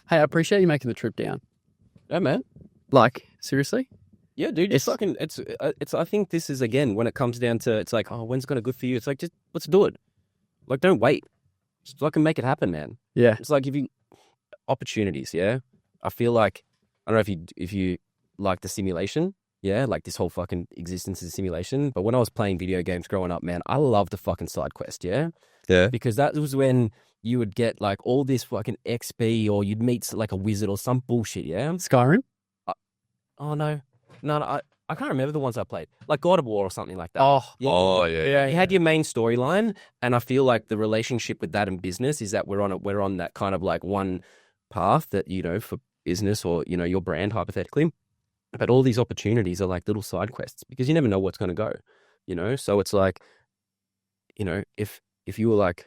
Hey, I appreciate you making the trip down. Yeah, man. Like, seriously? Yeah, dude. I think this is again when it comes down to it's like, oh, when's it gonna good for you? It's like just let's do it. Like, don't wait. Just fucking make it happen, man. Yeah. It's like if you opportunities. Yeah, I feel like I don't know if you like the simulation. Yeah, like this whole fucking existence is a simulation. But when I was playing video games growing up, man, I loved the fucking side quest. Yeah, Yeah. because that was when you would get like all this fucking XP or you'd meet like a wizard or some bullshit. Yeah. Skyrim? Oh no, I can't remember the ones I played, like God of War or something like that. Oh, yeah. Oh, yeah. You had your main storyline, and I feel like the relationship with that and business is that we're on that kind of like one path that for business or your brand hypothetically, but all these opportunities are like little side quests because you never know what's going to go. So it's like, if you were like,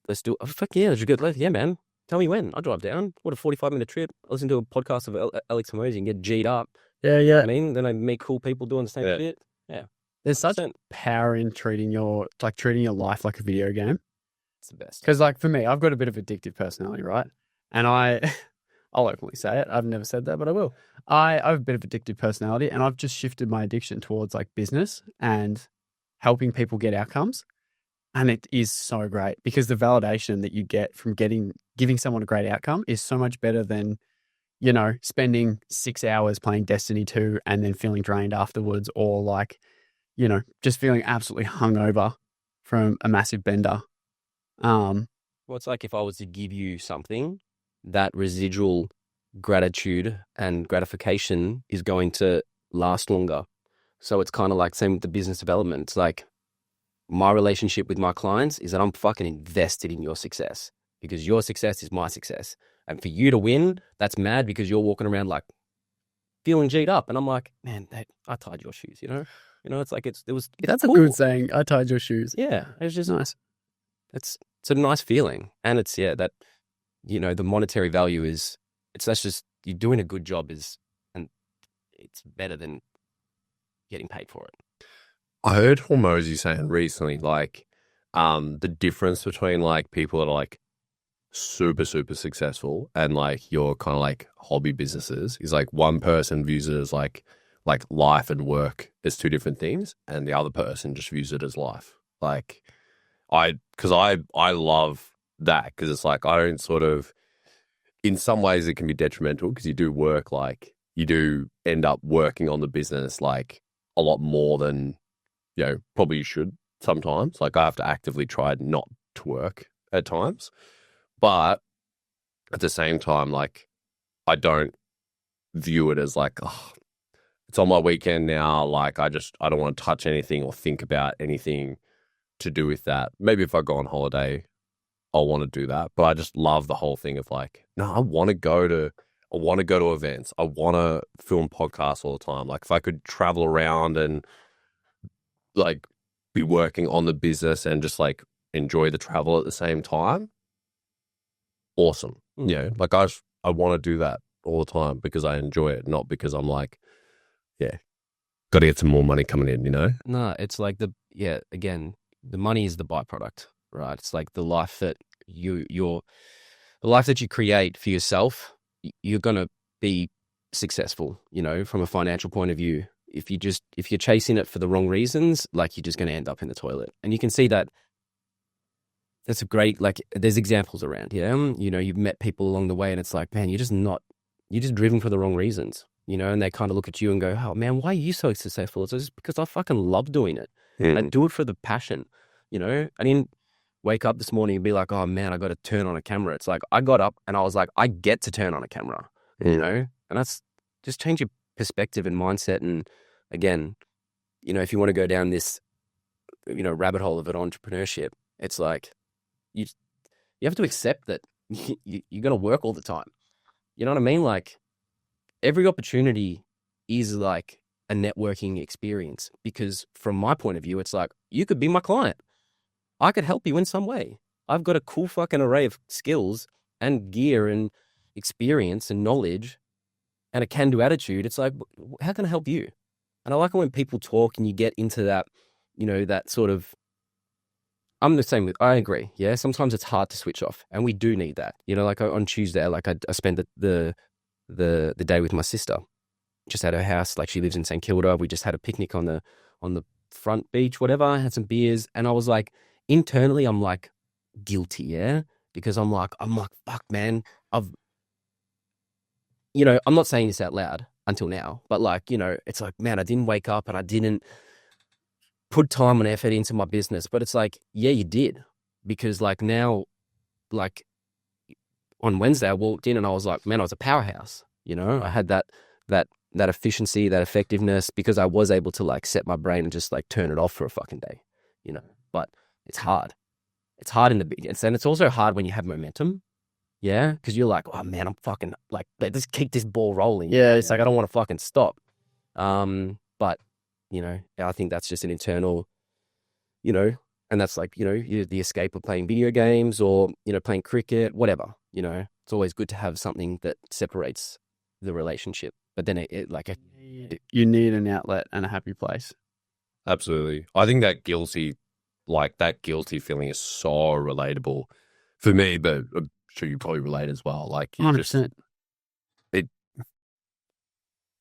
let's do, oh, fuck yeah, let's good, yeah, man. Tell me when. I'll drive down. What a 45-minute trip. I listen to a podcast of Alex Hormozy and get G'd up. yeah. I mean, then I meet cool people doing the same shit. Yeah. There's such 100%. power in treating your life like a video game. It's the best. Because, like, for me, I've got a bit of addictive personality, right? And I'll openly say it. I've never said that, but I will. I have a bit of addictive personality, and I've just shifted my addiction towards like business and helping people get outcomes. And it is so great because the validation that you get from giving someone a great outcome is so much better than, spending 6 hours playing Destiny 2 and then feeling drained afterwards, or like, just feeling absolutely hungover from a massive bender. Well, it's like if I was to give you something, that residual gratitude and gratification is going to last longer. So it's kind of like same with the business development. It's like my relationship with my clients is that I'm fucking invested in your success because your success is my success. And for you to win, that's mad because you're walking around like feeling G'd up. And I'm like, man, I tied your shoes, It's like it's That's cool. a good saying. I tied your shoes. Yeah, it's just Nice. it's a nice feeling, and it's that the monetary value that's just you're doing a good job and it's better than getting paid for it. I heard Hormozy saying recently, like, the difference between like people that are like super, super successful and like your kind of like hobby businesses is like one person views it as like life and work as two different things, and the other person just views it as life. Like, I love that because it's like I don't sort of, in some ways it can be detrimental because you do work, like you do end up working on the business like a lot more than probably you should sometimes. Like I have to actively try not to work at times, but at the same time, like I don't view it as like, oh, it's on my weekend now. Like I don't want to touch anything or think about anything to do with that. Maybe if I go on holiday, I'll want to do that. But I just love the whole thing of like, no, I want to go to events. I want to film podcasts all the time. Like if I could travel around and like be working on the business and just like enjoy the travel at the same time, awesome. Like I want to do that all the time because I enjoy it, not because I'm like, got to get some more money coming in, No, it's like again, the money is the byproduct, right? It's like the life that the life that you create for yourself, you're going to be successful, from a financial point of view. If you're chasing it for the wrong reasons, like you're just going to end up in the toilet. And you can see that that's a great, like there's examples around, you've met people along the way and it's like, man, you're just driven for the wrong reasons, and they kind of look at you and go, oh man, why are you so successful? It's just because I fucking love doing it. I do it for the passion, I didn't wake up this morning and be like, oh man, I got to turn on a camera. It's like, I got up and I was like, I get to turn on a camera, and that's just change your perspective and mindset. And again, if you want to go down this, rabbit hole of an entrepreneurship, it's like, you have to accept that you're going to work all the time. You know what I mean? Like every opportunity is like a networking experience because from my point of view, it's like, you could be my client. I could help you in some way. I've got a cool fucking array of skills and gear and experience and knowledge and a can-do attitude. It's like, how can I help you? And I like it when people talk and you get into that, that sort of I'm the same with, I agree. Yeah. Sometimes it's hard to switch off and we do need that. You know, like on Tuesday, like I spent the day with my sister just at her house. Like she lives in St Kilda. We just had a picnic on the front beach, whatever, had some beers. And I was like, internally, I'm like guilty. Yeah. Because I'm like, fuck, man, I'm not saying this out loud until now, but like, it's like, man, I didn't wake up and I didn't put time and effort into my business. But it's like, yeah, you did. Because like now, like on Wednesday, I walked in and I was like, man, I was a powerhouse. I had that efficiency, that effectiveness, because I was able to like set my brain and just like turn it off for a fucking day, but it's hard. It's hard in the beginning. And it's also hard when you have momentum. Yeah. Cause you're like, oh man, I'm fucking like, let's keep this ball rolling. Yeah. It's like, I don't want to fucking stop. But I think that's just an internal, and that's like, the escape of playing video games or, playing cricket, whatever, it's always good to have something that separates the relationship. But then you need an outlet and a happy place. Absolutely. I think that guilty feeling is so relatable for me, but I'm sure you probably relate as well. Like you 100%.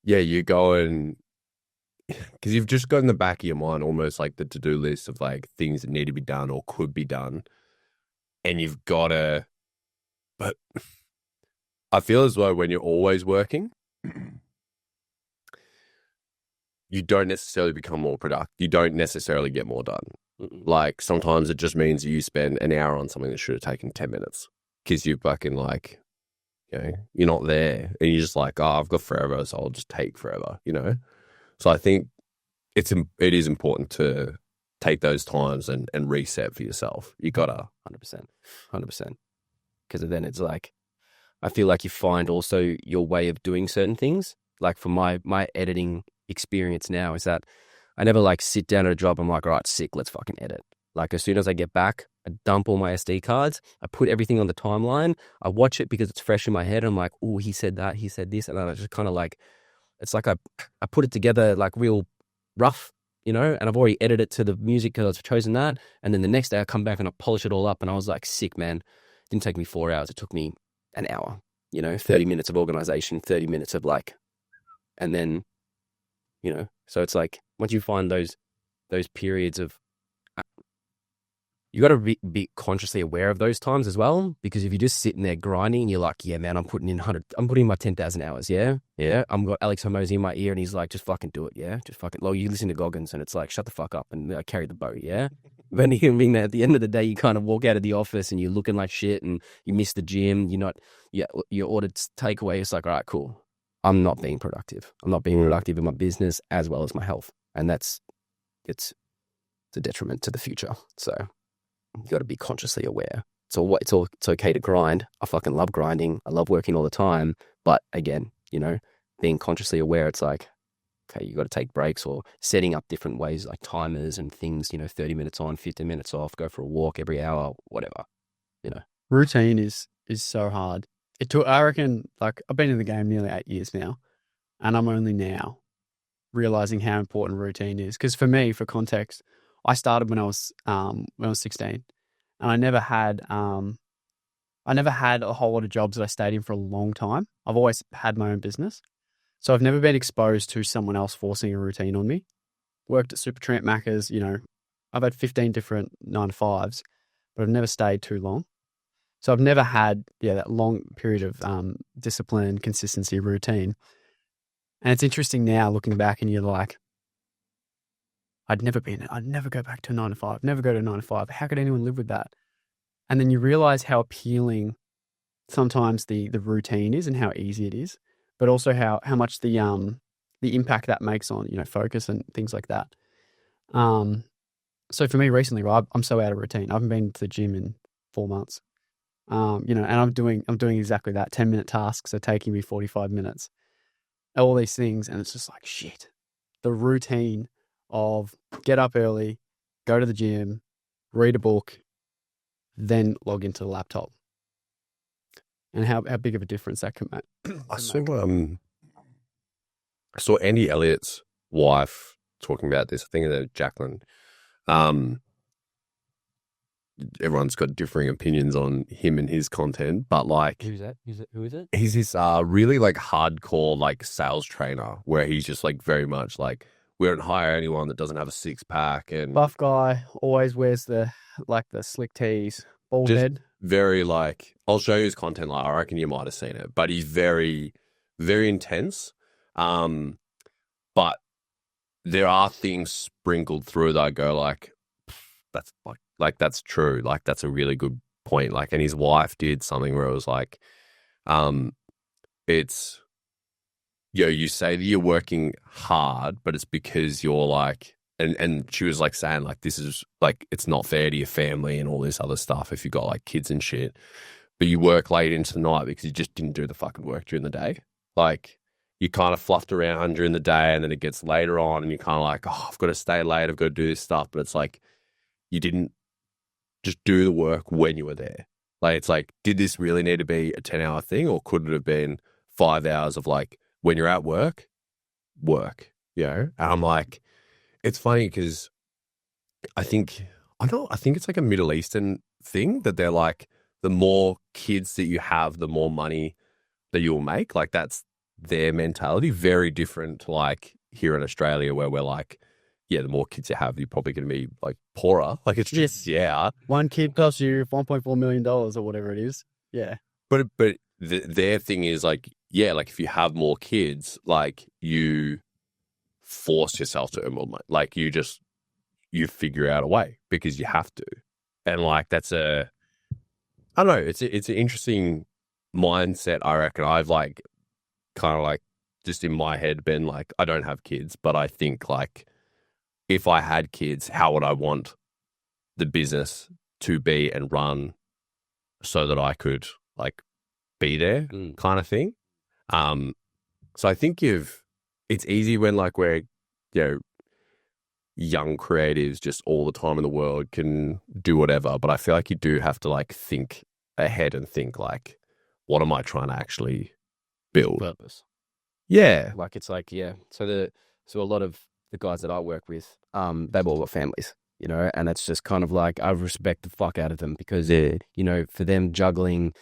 You go and, because you've just got in the back of your mind almost like the to-do list of like things that need to be done or could be done. And you've got to, but I feel as though when you're always working, you don't necessarily become more productive. You don't necessarily get more done. Like sometimes it just means you spend an hour on something that should have taken 10 minutes because you fucking like, you're not there and you're just like, oh, I've got forever, so I'll just take forever, So I think it is important to take those times and reset for yourself. You gotta 100%. Because then it's like, I feel like you find also your way of doing certain things. Like for my editing experience now is that I never like sit down at a job. I'm like, all right, sick, let's fucking edit. Like as soon as I get back, I dump all my SD cards. I put everything on the timeline. I watch it because it's fresh in my head. I'm like, oh, he said that, he said this. And then I just kind of like, it's like I put it together like real rough, and I've already edited it to the music because I've chosen that. And then the next day I come back and I polish it all up and I was like, sick, man. It didn't take me 4 hours. It took me an hour, 30 minutes of organization, 30 minutes of like, and then, so it's like, once you find those periods of, you got to be consciously aware of those times as well, because if you're just sitting there grinding and you're like, yeah, man, I'm putting in my 10,000 hours. Yeah. I'm got Alex Hormozy in my ear and he's like, just fucking do it. Yeah. Just fucking, you listen to Goggins and it's like, shut the fuck up and carry the boat. Yeah. But at the end of the day, you kind of walk out of the office and you're looking like shit and you miss the gym. You ordered takeaway. It's like, all right, cool. I'm not being productive. I'm not being productive in my business as well as my health. And it's a detriment to the future. So you got to be consciously aware. It's okay to grind. I fucking love grinding. I love working all the time. But again, being consciously aware, it's like, okay, you got to take breaks or setting up different ways like timers and things, 30 minutes on, 15 minutes off, go for a walk every hour, whatever, Routine is so hard. I reckon, like, I've been in the game nearly 8 years now, and I'm only now realizing how important routine is. Because for me, for context, I started when I was 16, and I never had a whole lot of jobs that I stayed in for a long time. I've always had my own business, so I've never been exposed to someone else forcing a routine on me. Worked at Supertramp, Macca's, I've had 15 different 9-to-5s, but I've never stayed too long. So I've never had that long period of discipline, consistency, routine. And it's interesting now looking back, and you're like, I'd never go back to a 9-to-5, never go to a 9-to-5. How could anyone live with that? And then you realize how appealing sometimes the routine is and how easy it is, but also how much the impact that makes on, focus and things like that. So for me recently, right, I'm so out of routine. I haven't been to the gym in 4 months. And I'm doing exactly that. 10-minute tasks are taking me 45 minutes. All these things, and it's just like shit. The routine of get up early, go to the gym, read a book, then log into the laptop, and how big of a difference that can make. I saw Andy Elliott's wife talking about this. I think it's Jacqueline. everyone's got differing opinions on him and his content, but like Who's that? Who is it? he's this really like hardcore like sales trainer where he's just like very much like we don't hire anyone that doesn't have a six pack and Buff guy, always wears the slick tees, bald just head. very like I'll show you his content. Like I reckon you might have seen it, but he's very, very intense. But there are things sprinkled through that I go like, that's like that's true. Like that's a really good point. Like, and his wife did something where it was like, it's you say that you're working hard, but it's because you're like, and she was like saying like this is like it's not fair to your family and all this other stuff if you got like kids and shit, but you work late into the night because you just didn't do the fucking work during the day. Like you kind of fluffed around during the day, and then it gets later on, and you're kind of like, oh, I've got to stay late, I've got to do this stuff, but it's like you didn't just do the work when you were there. Like it's like, did this really need to be a 10-hour thing, or could it have been 5 hours of like when you're at work, you know? And I'm like, it's funny because I think it's like a Middle Eastern thing that they're like, the more kids that you have, the more money that you'll make. Like that's their mentality. Very different to like here in Australia where we're like, yeah, the more kids you have, you're probably going to be like poorer. Like it's just, yeah. One kid costs you $1.4 million or whatever it is. Yeah. But their thing is like, yeah, like if you have more kids, like you force yourself to earn more money. Like you figure out a way because you have to. And like, that's I don't know, it's an interesting mindset. I reckon I've like kind of like just in my head been like, I don't have kids, but I think like if I had kids, how would I want the business to be and run so that I could like be there kind of thing. So I think it's easy when like we're, you know, young creatives just all the time in the world can do whatever. But I feel like you do have to like think ahead and think like, what am I trying to actually build? Purpose. Yeah. Like it's like, yeah. So a lot of the guys that I work with, they've all got families, you know, and it's just kind of like, I respect the fuck out of them because they're, you know, for them juggling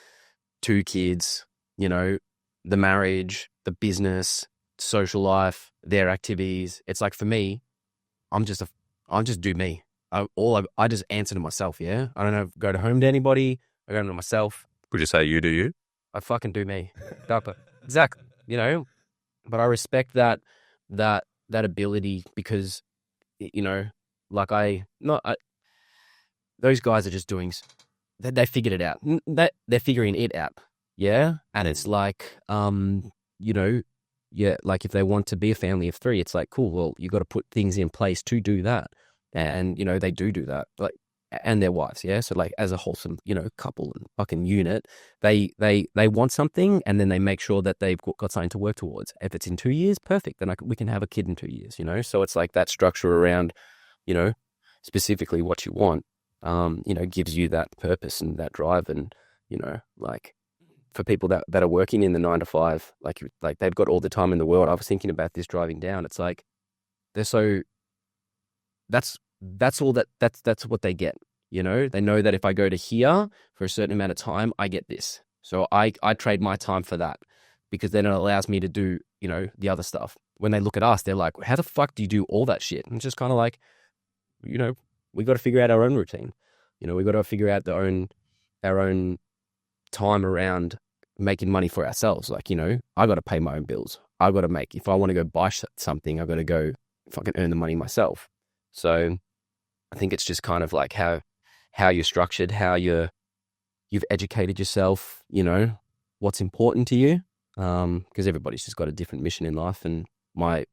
2 kids, you know, the marriage, the business, social life, their activities. It's like for me, I'm just do me. I just answer to myself. Yeah. I don't go to home to anybody. I go to myself. Would you say you do you? I fucking do me. Exactly. You know, but I respect that ability because, you know, like those guys are just doing, they figured it out. They're figuring it out. Yeah. And it's like, you know, yeah, like if they want to be a family of 3, it's like, cool. Well, you got to put things in place to do that. And, you know, they do that. Like, and their wives. Yeah. So like as a wholesome, you know, couple and fucking unit, they want something and then they make sure that they've got something to work towards. If it's in 2 years, perfect. Then we can have a kid in 2 years, you know? So it's like that structure around, you know, specifically what you want, you know, gives you that purpose and that drive. And, you know, like for people that are working in the 9 to 5, like they've got all the time in the world. I was thinking about this driving down. It's like, that's what they get. You know, they know that if I go to here for a certain amount of time, I get this. So I trade my time for that because then it allows me to do, you know, the other stuff. When they look at us, they're like, how the fuck do you do all that shit? And it's just kind of like, you know, we got to figure out our own routine. You know, we got to figure out our own time around making money for ourselves. Like, you know, I got to pay my own bills. I got to if I want to go buy something, I got to go fucking earn the money myself. So I think it's just kind of like how you're structured, how you've educated yourself, you know, what's important to you. Because everybody's just got a different mission in life, and my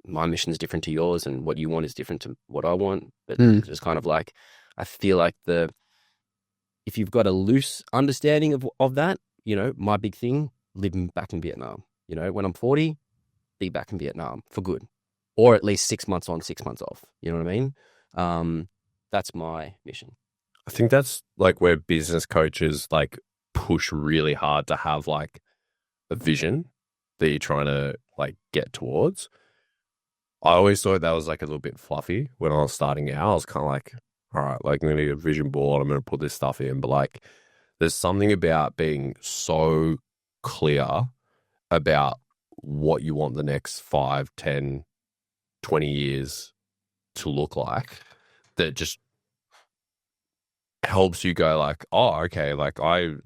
mission is different to yours, and what you want is different to what I want. But it's just kind of like, I feel like if you've got a loose understanding of that, you know, my big thing, living back in Vietnam, you know, when I'm 40, be back in Vietnam for good, or at least 6 months on, 6 months off. You know what I mean? That's my mission. I think that's like where business coaches like push really hard to have like a vision that you're trying to like get towards. I always thought that was like a little bit fluffy when I was starting out. I was kind of like, all right, like I'm going to need a vision board. I'm going to put this stuff in. But like, there's something about being so clear about what you want the next 5, 10, 20 years to look like that just helps you go like, oh, okay, like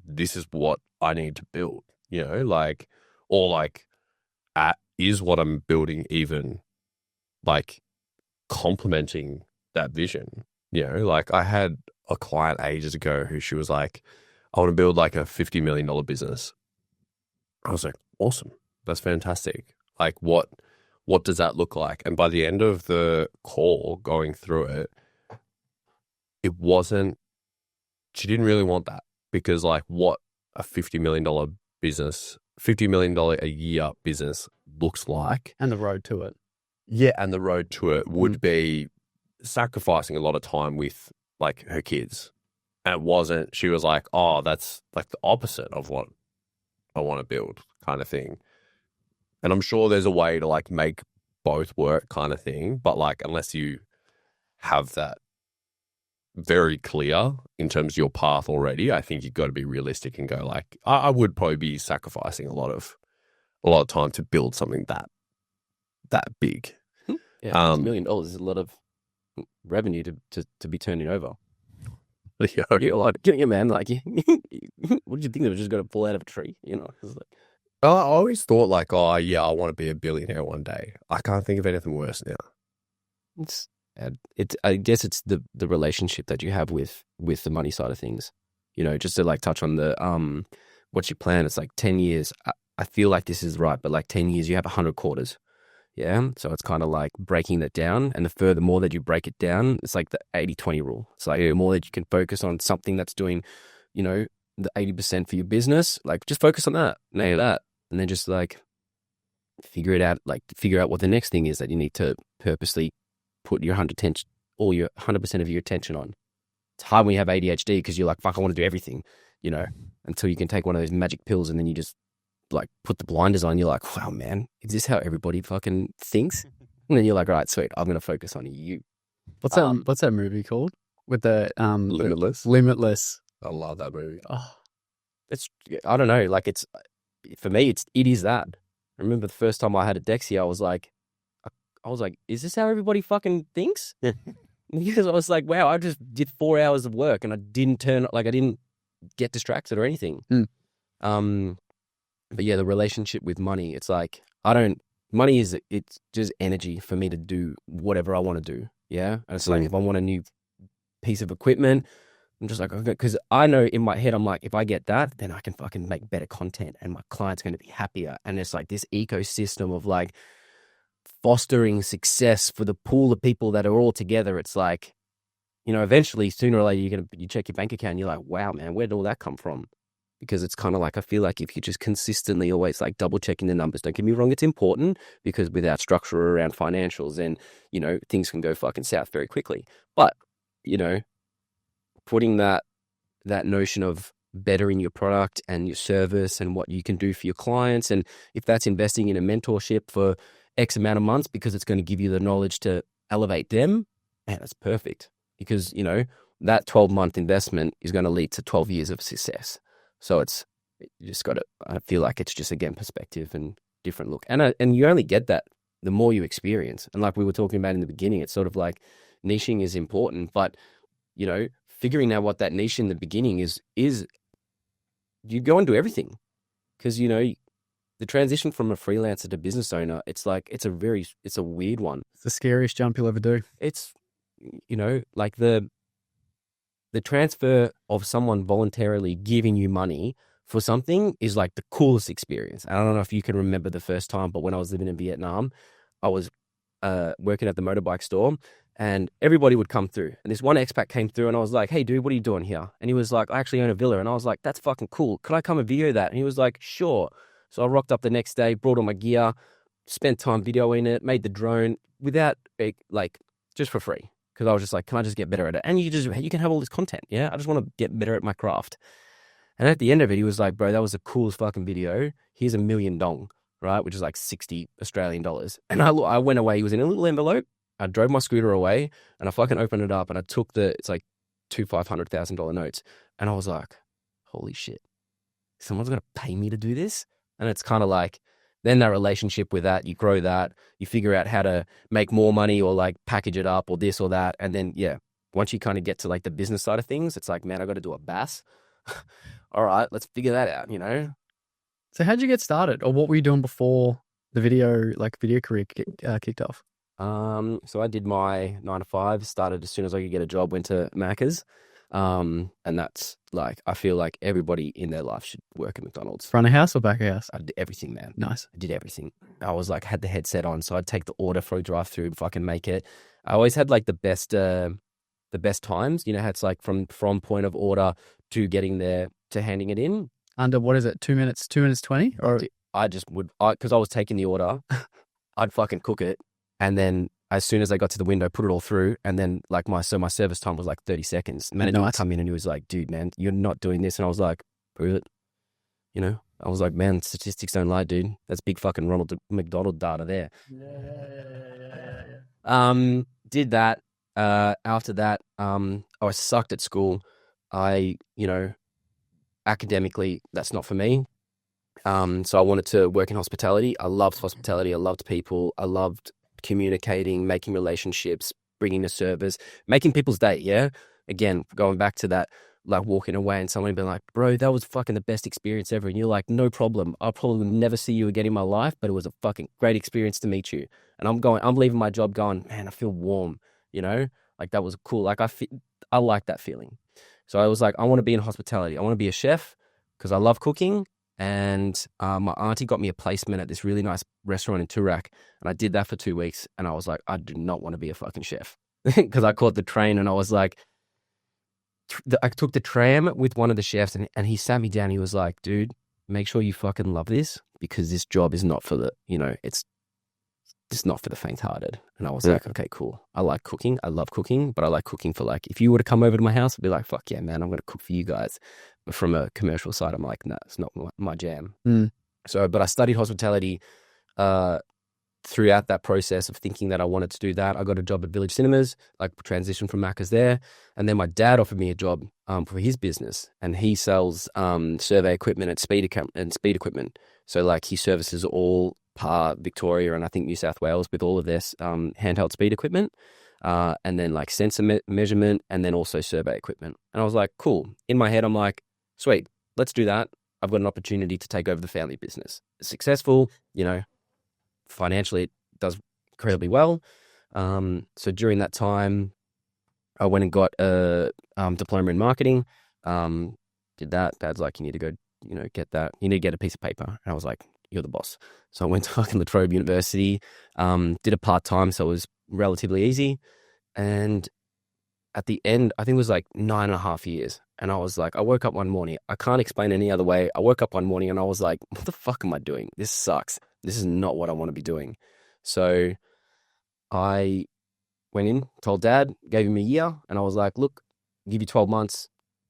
this is what I need to build, you know, like, or like, is what I'm building even like complementing that vision? You know, like I had a client ages ago who she was like, I want to build like a $50 million business. I was like, awesome. That's fantastic. Like what does that look like? And by the end of the call going through it, she didn't really want that because like what a $50 million business, $50 million a year business looks like. And the road to it. Yeah. And the road to it would be sacrificing a lot of time with like her kids. And it wasn't, she was like, oh, that's like the opposite of what I want to build kind of thing. And I'm sure there's a way to like make both work kind of thing. But like, unless you have that very clear in terms of your path already, I think you've got to be realistic and go like, I would probably be sacrificing a lot of time to build something that big. Yeah, $1 million is a lot of revenue to be turning over. You're like, yeah, man, like, what did you think they were just going to fall out of a tree? You know, it's like, I always thought like, oh yeah, I want to be a billionaire one day. I can't think of anything worse now. I guess it's the relationship that you have with the money side of things. You know, just to like touch on the what's your plan? It's like 10 years. I feel like this is right, but like 10 years, you have 100 quarters. Yeah. So it's kind of like breaking that down. And the more that you break it down, it's like the 80-20 rule. It's like the more that you can focus on something that's doing, you know, the 80% for your business, like just focus on that, nail that. And then just like figure out what the next thing is that you need to purposely put your 100% of your attention on. It's hard when you have ADHD because you're like, fuck, I want to do everything, you know, until you can take one of those magic pills and then you just like put the blinders on. You're like, wow, man, is this how everybody fucking thinks? And then you're like, all right, sweet, I'm going to focus on you. What's that movie called? With the Limitless. Limitless. I love that movie. Oh, I don't know, like for me, it is that. I remember the first time I had a Dexia, I was like, is this how everybody fucking thinks? Because I was like, wow, I just did 4 hours of work and I didn't get distracted or anything. But yeah, the relationship with money, it's like, money it's just energy for me to do whatever I want to do. Yeah. And it's like, if I want a new piece of equipment, I'm just like, okay, because I know in my head, I'm like, if I get that, then I can fucking make better content and my client's going to be happier. And it's like this ecosystem of like fostering success for the pool of people that are all together. It's like, you know, eventually sooner or later, you check your bank account and you're like, wow, man, where did all that come from? Because it's kind of like, I feel like if you're just consistently always like double checking the numbers, don't get me wrong, it's important because without structure around financials, then, you know, things can go fucking south very quickly. But, you know, putting that notion of bettering your product and your service and what you can do for your clients. And if that's investing in a mentorship for X amount of months because it's going to give you the knowledge to elevate them, man, that's perfect. Because, you know, that 12-month investment is going to lead to 12 years of success. So you just got to, I feel like it's just, again, perspective and different look. And you only get that the more you experience. And like we were talking about in the beginning, it's sort of like niching is important, but, you know, figuring out what that niche in the beginning is you go and do everything. Because, you know, the transition from a freelancer to business owner, it's like, it's a weird one. It's the scariest jump you'll ever do. It's, you know, like the transfer of someone voluntarily giving you money for something is like the coolest experience. I don't know if you can remember the first time, but when I was living in Vietnam, I was working at the motorbike store and everybody would come through. And this one expat came through and I was like, hey, dude, what are you doing here? And he was like, I actually own a villa. And I was like, that's fucking cool. Could I come and video that? And he was like, sure. So I rocked up the next day, brought all my gear, spent time videoing it, made the drone without like just for free. Because I was just like, can I just get better at it? And you can have all this content. Yeah. I just want to get better at my craft. And at the end of it, he was like, bro, that was the coolest fucking video. Here's $1 million dong, right? Which is like 60 Australian dollars. And I went away. He was in a little envelope. I drove my scooter away and I fucking opened it up and I took it's like two $500,000 notes. And I was like, holy shit, someone's going to pay me to do this? And it's kind of like, then that relationship with that, you grow that, you figure out how to make more money or like package it up or this or that. And then, yeah, once you kind of get to like the business side of things, it's like, man, I got to do a BAS. All right, let's figure that out, you know? So how'd you get started, or what were you doing before the video career kicked off? So I did my 9 to 5, started as soon as I could get a job, went to Macca's. And that's like, I feel like everybody in their life should work at McDonald's. Front of house or back of house? I did everything, man. Nice. I did everything. I was like, had the headset on, so I'd take the order for a drive-through and fucking make it. I always had like the best times. You know how it's like from point of order to getting there to handing it in. Under, what is it, 2 minutes, 20? Or I just would, because I was taking the order, I'd fucking cook it. And then as soon as I got to the window, put it all through. And then like my service time was like 30 seconds. Manager would come in and he was like, dude, man, you're not doing this. And I was like, prove it. You know, I was like, man, statistics don't lie, dude. That's big fucking Ronald McDonald data there. Did that. After that, I sucked at school. Academically, that's not for me. So I wanted to work in hospitality. I loved hospitality. I loved people. I loved communicating, making relationships, bringing a service, making people's day. Yeah. Again, going back to that, like walking away and someone being like, bro, that was fucking the best experience ever. And you're like, no problem. I'll probably never see you again in my life, but it was a fucking great experience to meet you. And I'm leaving my job going, man, I feel warm, you know, like that was cool. Like I like that feeling. So I was like, I want to be in hospitality. I want to be a chef because I love cooking. And my auntie got me a placement at this really nice restaurant in Toorak. And I did that for 2 weeks. And I was like, I do not want to be a fucking chef because I caught the train and I was like, I took the tram with one of the chefs and he sat me down. He was like, dude, make sure you fucking love this because this job is not for it's not for the faint-hearted. And I was like, okay, cool. I like cooking. I love cooking, but I like cooking for like, if you were to come over to my house, I'd be like, fuck yeah, man, I'm going to cook for you guys. But from a commercial side, I'm like, nah, it's not my jam. So, but I studied hospitality throughout that process of thinking that I wanted to do that. I got a job at Village Cinemas, like transitioned from Macca's there. And then my dad offered me a job for his business and he sells survey equipment and speed equipment. So like he services all Victoria and I think New South Wales with all of this handheld speed equipment and then like sensor measurement and then also survey equipment. And I was like, cool. In my head, I'm like, sweet, let's do that. I've got an opportunity to take over the family business. It's successful, financially it does incredibly well. So during that time, I went and got a diploma in marketing. Did that. Dad's like, you need to go, get that. You need to get a piece of paper. And I was like, you're the boss. So I went to fucking Latrobe University, did a part-time, so it was relatively easy. And at the end, I think it was like 9.5 years. And I was like, I woke up one morning. I can't explain any other way. I woke up one morning and I was like, what the fuck am I doing? This sucks. This is not what I want to be doing. So I went in, told Dad, gave him a year. And I was like, look, I'll give you 12 months.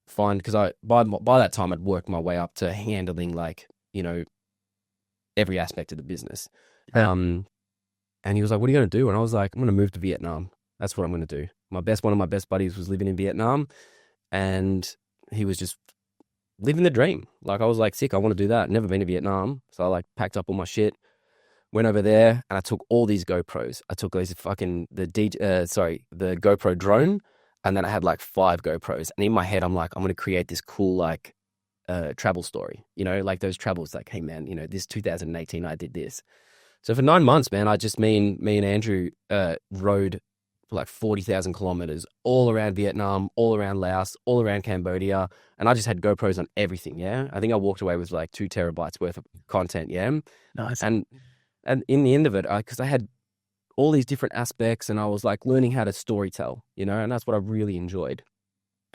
Fine. Because by that time, I'd worked my way up to handling like, every aspect of the business. Yeah. And he was like, what are you going to do? And I was like, I'm going to move to Vietnam. That's what I'm going to do. One of my best buddies was living in Vietnam and he was just living the dream. Like I was like, sick, I want to do that. Never been to Vietnam. So I like packed up all my shit, went over there and I took all these GoPros. I took these the GoPro drone and then I had like 5 GoPros. And in my head, I'm like, I'm going to create this cool, like, travel story, like those travels, like, hey man, this 2018, I did this. So for 9 months, man, me and Andrew rode for like 40,000 kilometers all around Vietnam, all around Laos, all around Cambodia. And I just had GoPros on everything. Yeah. I think I walked away with like 2 terabytes worth of content. Yeah. Nice. And in the end of it, because I had all these different aspects and I was like learning how to storytell, and that's what I really enjoyed.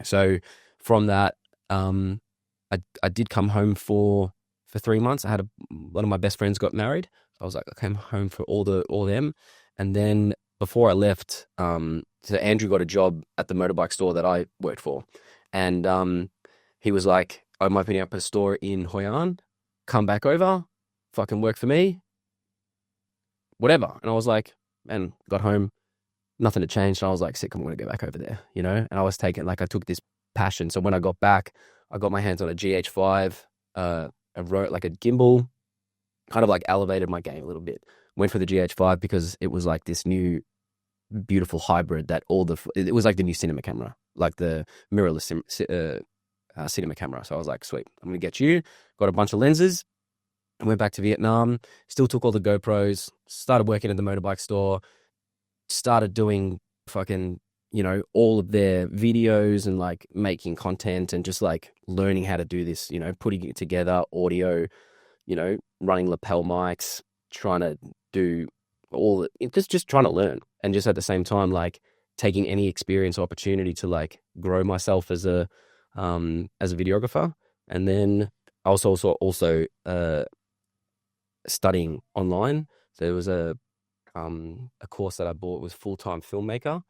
So from that, I did come home for 3 months. I had one of my best friends got married. So I was like, I came home for all them. And then before I left, so Andrew got a job at the motorbike store that I worked for. And he was like, I'm opening up a store in Hoi An. Come back over, fucking work for me, whatever. And I was like, man, got home, nothing had changed. And I was like, sick, I'm going to go back over there, you know? And I was taking, like, I took this passion. So when I got back, I got my hands on a GH5, I wrote like a gimbal, kind of like elevated my game a little bit. Went for the GH5 because it was like this new beautiful hybrid that it was like the new cinema camera, like the mirrorless cinema camera. So I was like, sweet, I'm going to get you. Got a bunch of lenses. I went back to Vietnam, still took all the GoPros, started working at the motorbike store, started doing fucking, you know, all of their videos and like making content and just like learning how to do this, you know, putting it together, audio, you know, running lapel mics, trying to do all just trying to learn. And just at the same time, like taking any experience or opportunity to like grow myself as a videographer. And then I was also studying online. So there was a course that I bought was full-time filmmaker.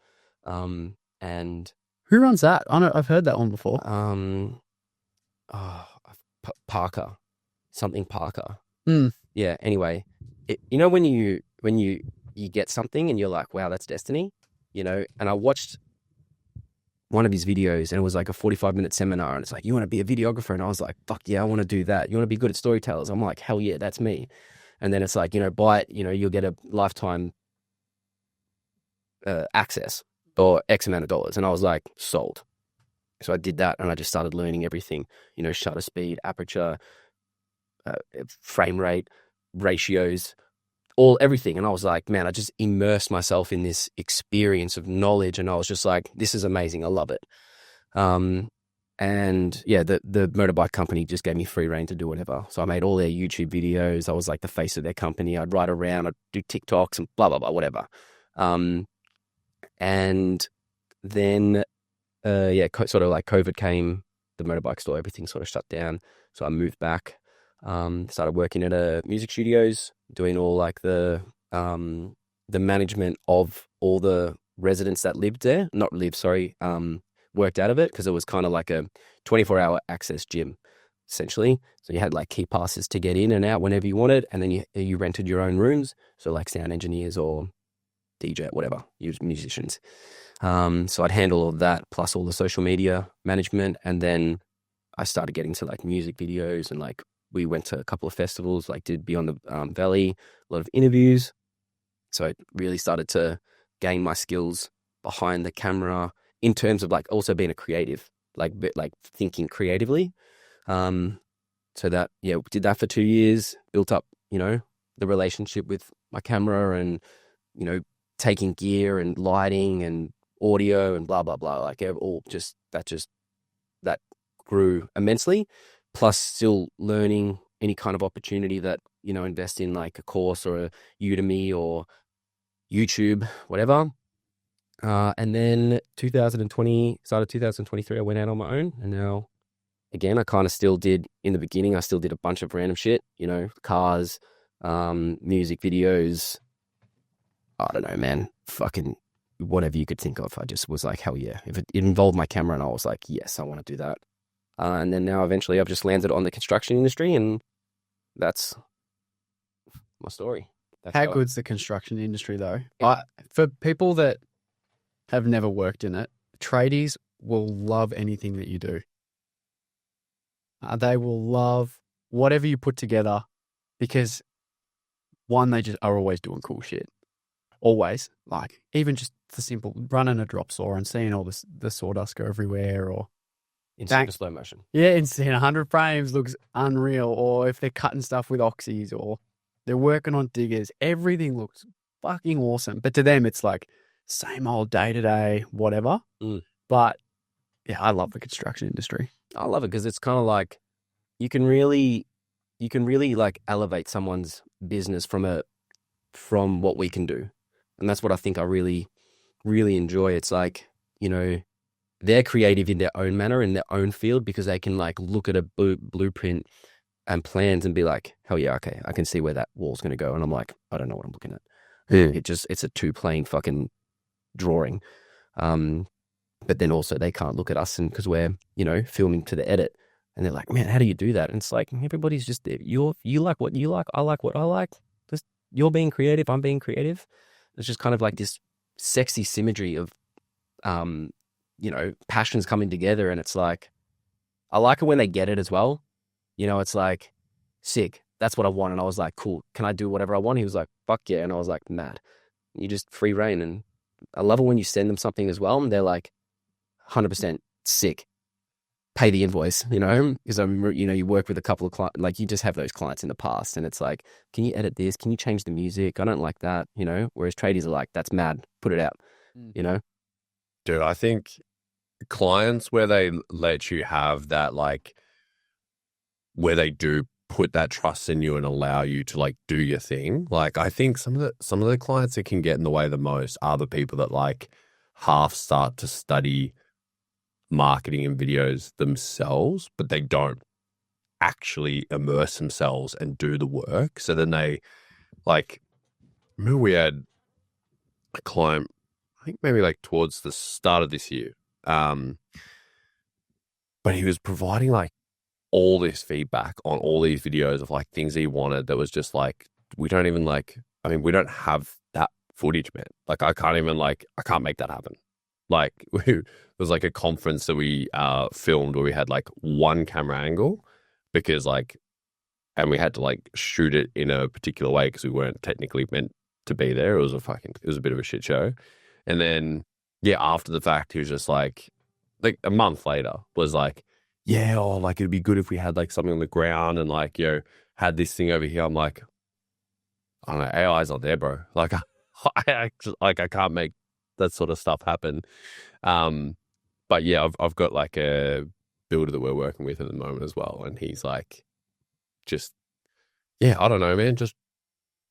And Who runs that? I know I've heard that one before. Parker, something Parker. Mm. Yeah. Anyway, you know when you get something and you're like, wow, that's destiny, you know. And I watched one of his videos and it was like a 45-minute seminar, and it's like, you want to be a videographer? And I was like, fuck yeah, I want to do that. You want to be good at storytellers? I'm like, hell yeah, that's me. And then it's like, you know, buy it, you know, you'll get a lifetime access or X amount of dollars. And I was like, sold. So I did that and I just started learning everything, you know, shutter speed, aperture, frame rate, ratios, everything. And I was like, man, I just immersed myself in this experience of knowledge. And I was just like, this is amazing. I love it. And yeah, the motorbike company just gave me free reign to do whatever. So I made all their YouTube videos. I was like the face of their company. I'd ride around, I'd do TikToks and blah, blah, blah, whatever. And then, sort of like COVID came, the motorbike store, everything sort of shut down. So I moved back, started working at music studios, doing all like the management of all the residents that worked out of it, because it was kind of like a 24-hour access gym, essentially. So you had like key passes to get in and out whenever you wanted, and then you rented your own rooms. So like sound engineers or DJ, whatever, musicians. So I'd handle all of that, plus all the social media management. And then I started getting to like music videos, and like we went to a couple of festivals, like did Beyond the Valley, a lot of interviews. So I really started to gain my skills behind the camera in terms of like also being a creative, like thinking creatively. So that, yeah, did that for 2 years, built up, you know, the relationship with my camera and, you know, taking gear and lighting and audio and blah, blah, blah. Like that grew immensely, plus still learning any kind of opportunity that, you know, invest in like a course or a Udemy or YouTube, whatever. And then 2023, I went out on my own. And now, again, I kind of still did, in the beginning, I still did a bunch of random shit, you know, cars, music videos. I don't know, man, fucking whatever you could think of. I just was like, hell yeah. If it involved my camera, and I was like, yes, I want to do that. And then now eventually I've just landed on the construction industry, and that's my story. How good's the construction industry though? For people that have never worked in it, tradies will love anything that you do. They will love whatever you put together, because one, they just are always doing cool shit. Always. Like even just the simple running a drop saw and seeing all the sawdust go everywhere, or in super slow motion. Yeah, in 100 frames looks unreal. Or if they're cutting stuff with oxys, or they're working on diggers, everything looks fucking awesome. But to them, it's like same old day-to-day, whatever. But yeah, I love the construction industry. I love it because it's kind of like you can really like elevate someone's business from what we can do. And that's what I think I really, really enjoy. It's like, you know, they're creative in their own manner, in their own field, because they can like look at a blueprint and plans and be like, hell yeah, okay, I can see where that wall's going to go. And I'm like, I don't know what I'm looking at. It's a two-plane fucking drawing. But then also they can't look at us, and because we're, you know, filming to the edit, and they're like, man, how do you do that? And it's like, everybody's just there. You like what you like. I like what I like. Just, you're being creative. I'm being creative. It's just kind of like this sexy symmetry of, passions coming together. And it's like, I like it when they get it as well. It's like, sick. That's what I want. And I was like, cool. Can I do whatever I want? He was like, fuck yeah. And I was like, mad. You just free reign. And I love it when you send them something as well. And they're like, 100% sick. Pay the invoice, because you work with a couple of clients, like you just have those clients in the past. And it's like, can you edit this? Can you change the music? I don't like that, whereas tradies are like, that's mad. Put it out, Dude, I think clients where they let you have that, like, where they do put that trust in you and allow you to like do your thing. Like, I think some of the clients that can get in the way the most are the people that like half start to study marketing and videos themselves, but they don't actually immerse themselves and do the work. So then they like, remember we had a client, I think maybe like towards the start of this year, but he was providing like all this feedback on all these videos of like things he wanted that was just like, we don't even like, I mean, we don't have that footage, man. Like I can't make that happen. Like there was like a conference that we filmed where we had like one camera angle because like, and we had to like shoot it in a particular way because we weren't technically meant to be there. It was a bit of a shit show. And then, yeah, after the fact, he was just like a month later was like, yeah, like it'd be good if we had like something on the ground and like, had this thing over here. I'm like, I don't know, AI's not there, bro. Like I can't make that sort of stuff happen. But yeah, I've got like a builder that we're working with at the moment as well. And he's like, just, yeah, I don't know, man. Just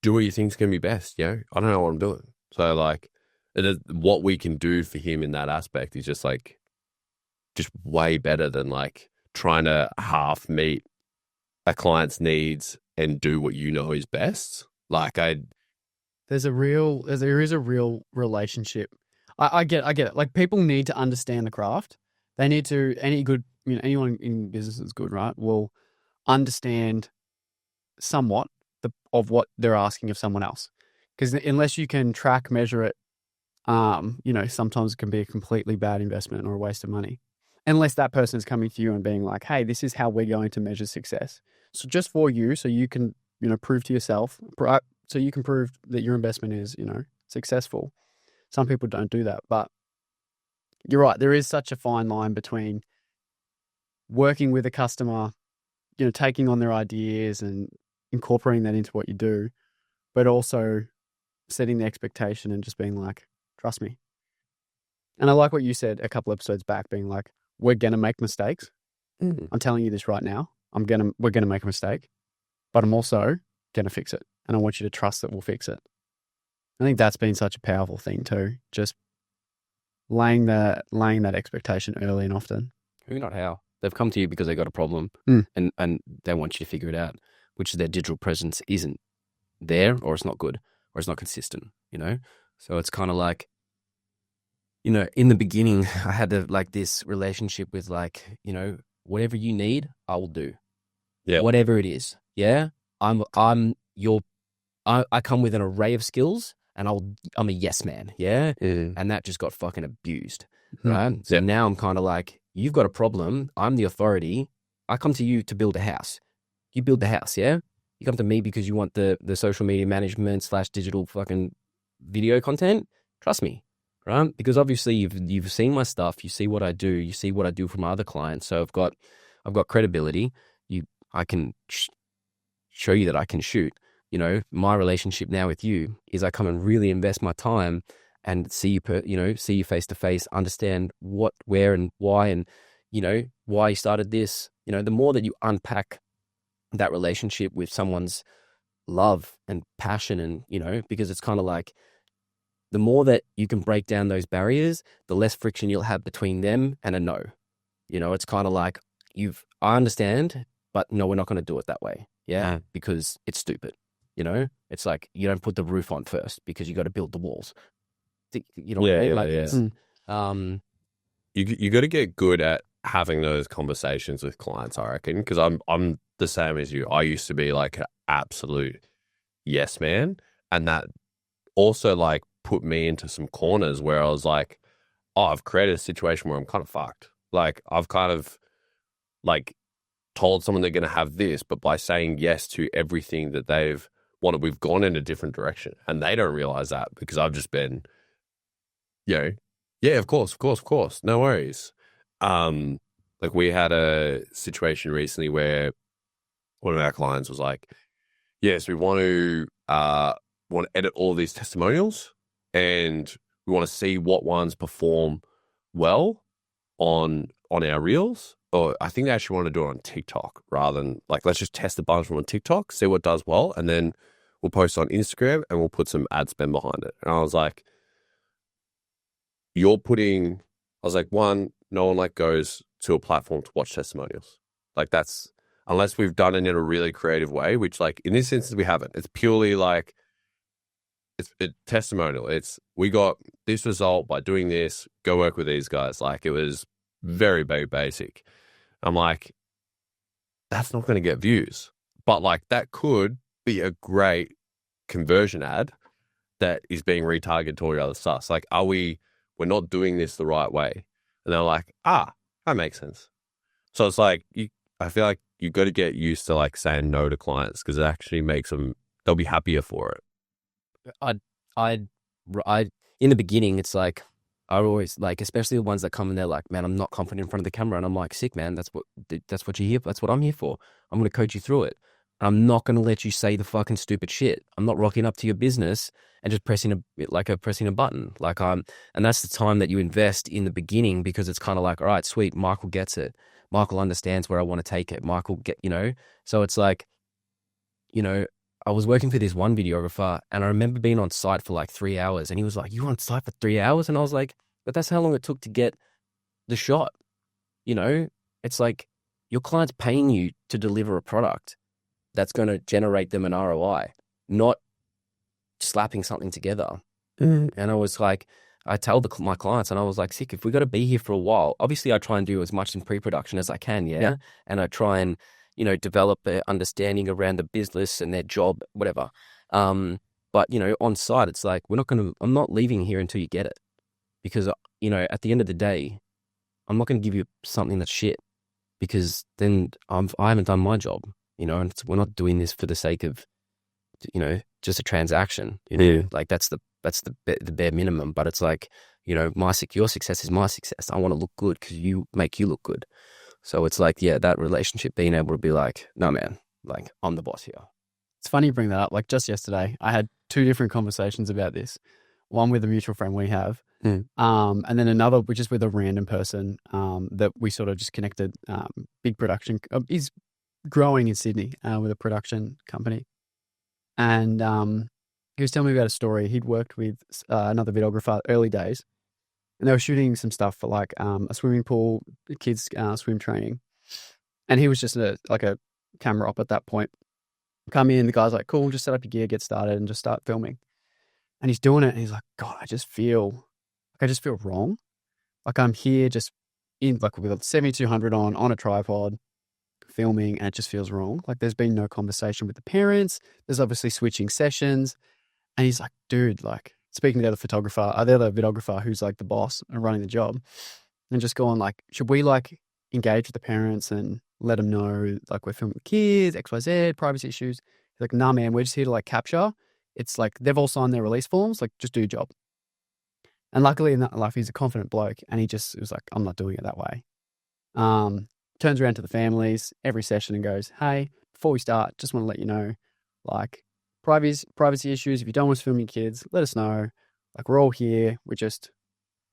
do what you think's going to be best. I don't know what I'm doing. So like what we can do for him in that aspect is just like, just way better than like trying to half meet a client's needs and do what is best. Like there is a real relationship. I get it. Like people need to understand the craft. They need to, anyone in business is good, right? Will understand somewhat of what they're asking of someone else. Because unless you can track, measure it, sometimes it can be a completely bad investment or a waste of money. Unless that person is coming to you and being like, hey, this is how we're going to measure success. So just for you, so you can, prove to yourself, so you can prove that your investment is, successful. Some people don't do that, but you're right. There is such a fine line between working with a customer, taking on their ideas and incorporating that into what you do, but also setting the expectation and just being like, trust me. And I like what you said a couple episodes back, being like, we're going to make mistakes. I'm telling you this right now. We're going to make a mistake, but I'm also going to fix it. And I want you to trust that we'll fix it. I think that's been such a powerful thing too. Just laying that expectation early and often. Who, not how. They've come to you because they got a problem and they want you to figure it out, which their digital presence isn't there, or it's not good, or it's not consistent, So it's kind of like, in the beginning, I had like this relationship with like, whatever you need, I will do. Yeah. Whatever it is. Yeah. I come with an array of skills and I'm a yes man. Yeah. And that just got fucking abused. Right. So now I'm kind of like, you've got a problem. I'm the authority. I come to you to build a house. You build the house. Yeah. You come to me because you want the social media management / digital fucking video content. Trust me. Right? Because obviously you've seen my stuff, you see what I do, you see what I do from other clients. So I've got credibility. I can show you that I can shoot. My relationship now with you is I come and really invest my time and see you face to face, understand what, where, and why, and why you started this. The more that you unpack that relationship with someone's love and passion, and because it's kind of like, the more that you can break down those barriers, the less friction you'll have between them and a no. It's kind of like, I understand, but no, we're not going to do it that way. Yeah. Because it's stupid. It's like, you don't put the roof on first because you got to build the walls. You got to get good at having those conversations with clients, I reckon, because I'm the same as you. I used to be like an absolute yes man. And that also like put me into some corners where I was like, oh, I've created a situation where I'm kind of fucked. Like I've kind of like told someone they're going to have this, but by saying yes to everything that they've wanted, we've gone in a different direction, and they don't realize that because I've just been, yeah, of course, no worries. Like we had a situation recently where one of our clients was like, yes, we want to edit all these testimonials, and we want to see what ones perform well on our reels. Or I think they actually want to do it on TikTok rather than like, let's just test a bunch from on TikTok, see what does well, and then we'll post on Instagram and we'll put some ad spend behind it. And I was like, one, no one like goes to a platform to watch testimonials. Like that's, unless we've done it in a really creative way, which like in this instance we haven't. It's purely like, it's a testimonial. It's, we got this result by doing this, go work with these guys. Like it was very, very basic. I'm like, that's not going to get views, but like that could be a great conversion ad that is being retargeted to all your other stuff. So like, we're not doing this the right way. And they're like, that makes sense. So it's like, I feel like you got to get used to like saying no to clients because it actually makes them, they'll be happier for it. I in the beginning, it's like, I always like, especially the ones that come and they're like, man, I'm not confident in front of the camera. And I'm like, sick, man. That's what you're here for. That's what I'm here for. I'm going to coach you through it. I'm not going to let you say the fucking stupid shit. I'm not rocking up to your business and just pressing a button. And that's the time that you invest in the beginning because it's kind of like, all right, sweet. Michael gets it. Michael understands where I want to take it. So it's like, I was working for this one videographer and I remember being on site for like 3 hours and he was like, you were on site for 3 hours? And I was like, but that's how long it took to get the shot. It's like your client's paying you to deliver a product that's going to generate them an ROI, not slapping something together. And I was like, I tell my clients and I was like, sick, if we got to be here for a while, obviously I try and do as much in pre-production as I can. Yeah. And I try and, develop an understanding around the business and their job, whatever. But, on site, it's like, I'm not leaving here until you get it. Because, at the end of the day, I'm not going to give you something that's shit because then I haven't done my job, and we're not doing this for the sake of, just a transaction, like that's the bare minimum. But it's like, your success is my success. I want to look good because you make you look good. So it's like, yeah, that relationship being able to be like, no, man, like I'm the boss here. It's funny you bring that up. Like just yesterday, I had 2 different conversations about this. One with a mutual friend we have, and then another which is with a random person that we sort of just connected. Big production. He's growing in Sydney with a production company, and he was telling me about a story. He'd worked with another videographer early days, and they were shooting some stuff for like a swimming pool, kids swim training, and he was just a camera op at that point. Come in, the guy's like, cool, just set up your gear, get started, and just start filming. And he's doing it, and he's like, God, I just feel wrong. Like I'm here just in like with a 7200 on a tripod, filming, and it just feels wrong. Like there's been no conversation with the parents. There's obviously switching sessions, and he's like, dude, like speaking to the other videographer who's like the boss and running the job, and just going like, should we like engage with the parents and let them know like we're filming with kids, XYZ, privacy issues? He's like, nah, man, we're just here to like capture. It's like they've all signed their release forms, like just do your job. And luckily in that life, he's a confident bloke, and he just was like, I'm not doing it that way. Turns around to the families every session and goes, hey, before we start, just want to let you know, like privacy issues. If you don't want to film your kids, let us know. Like we're all here.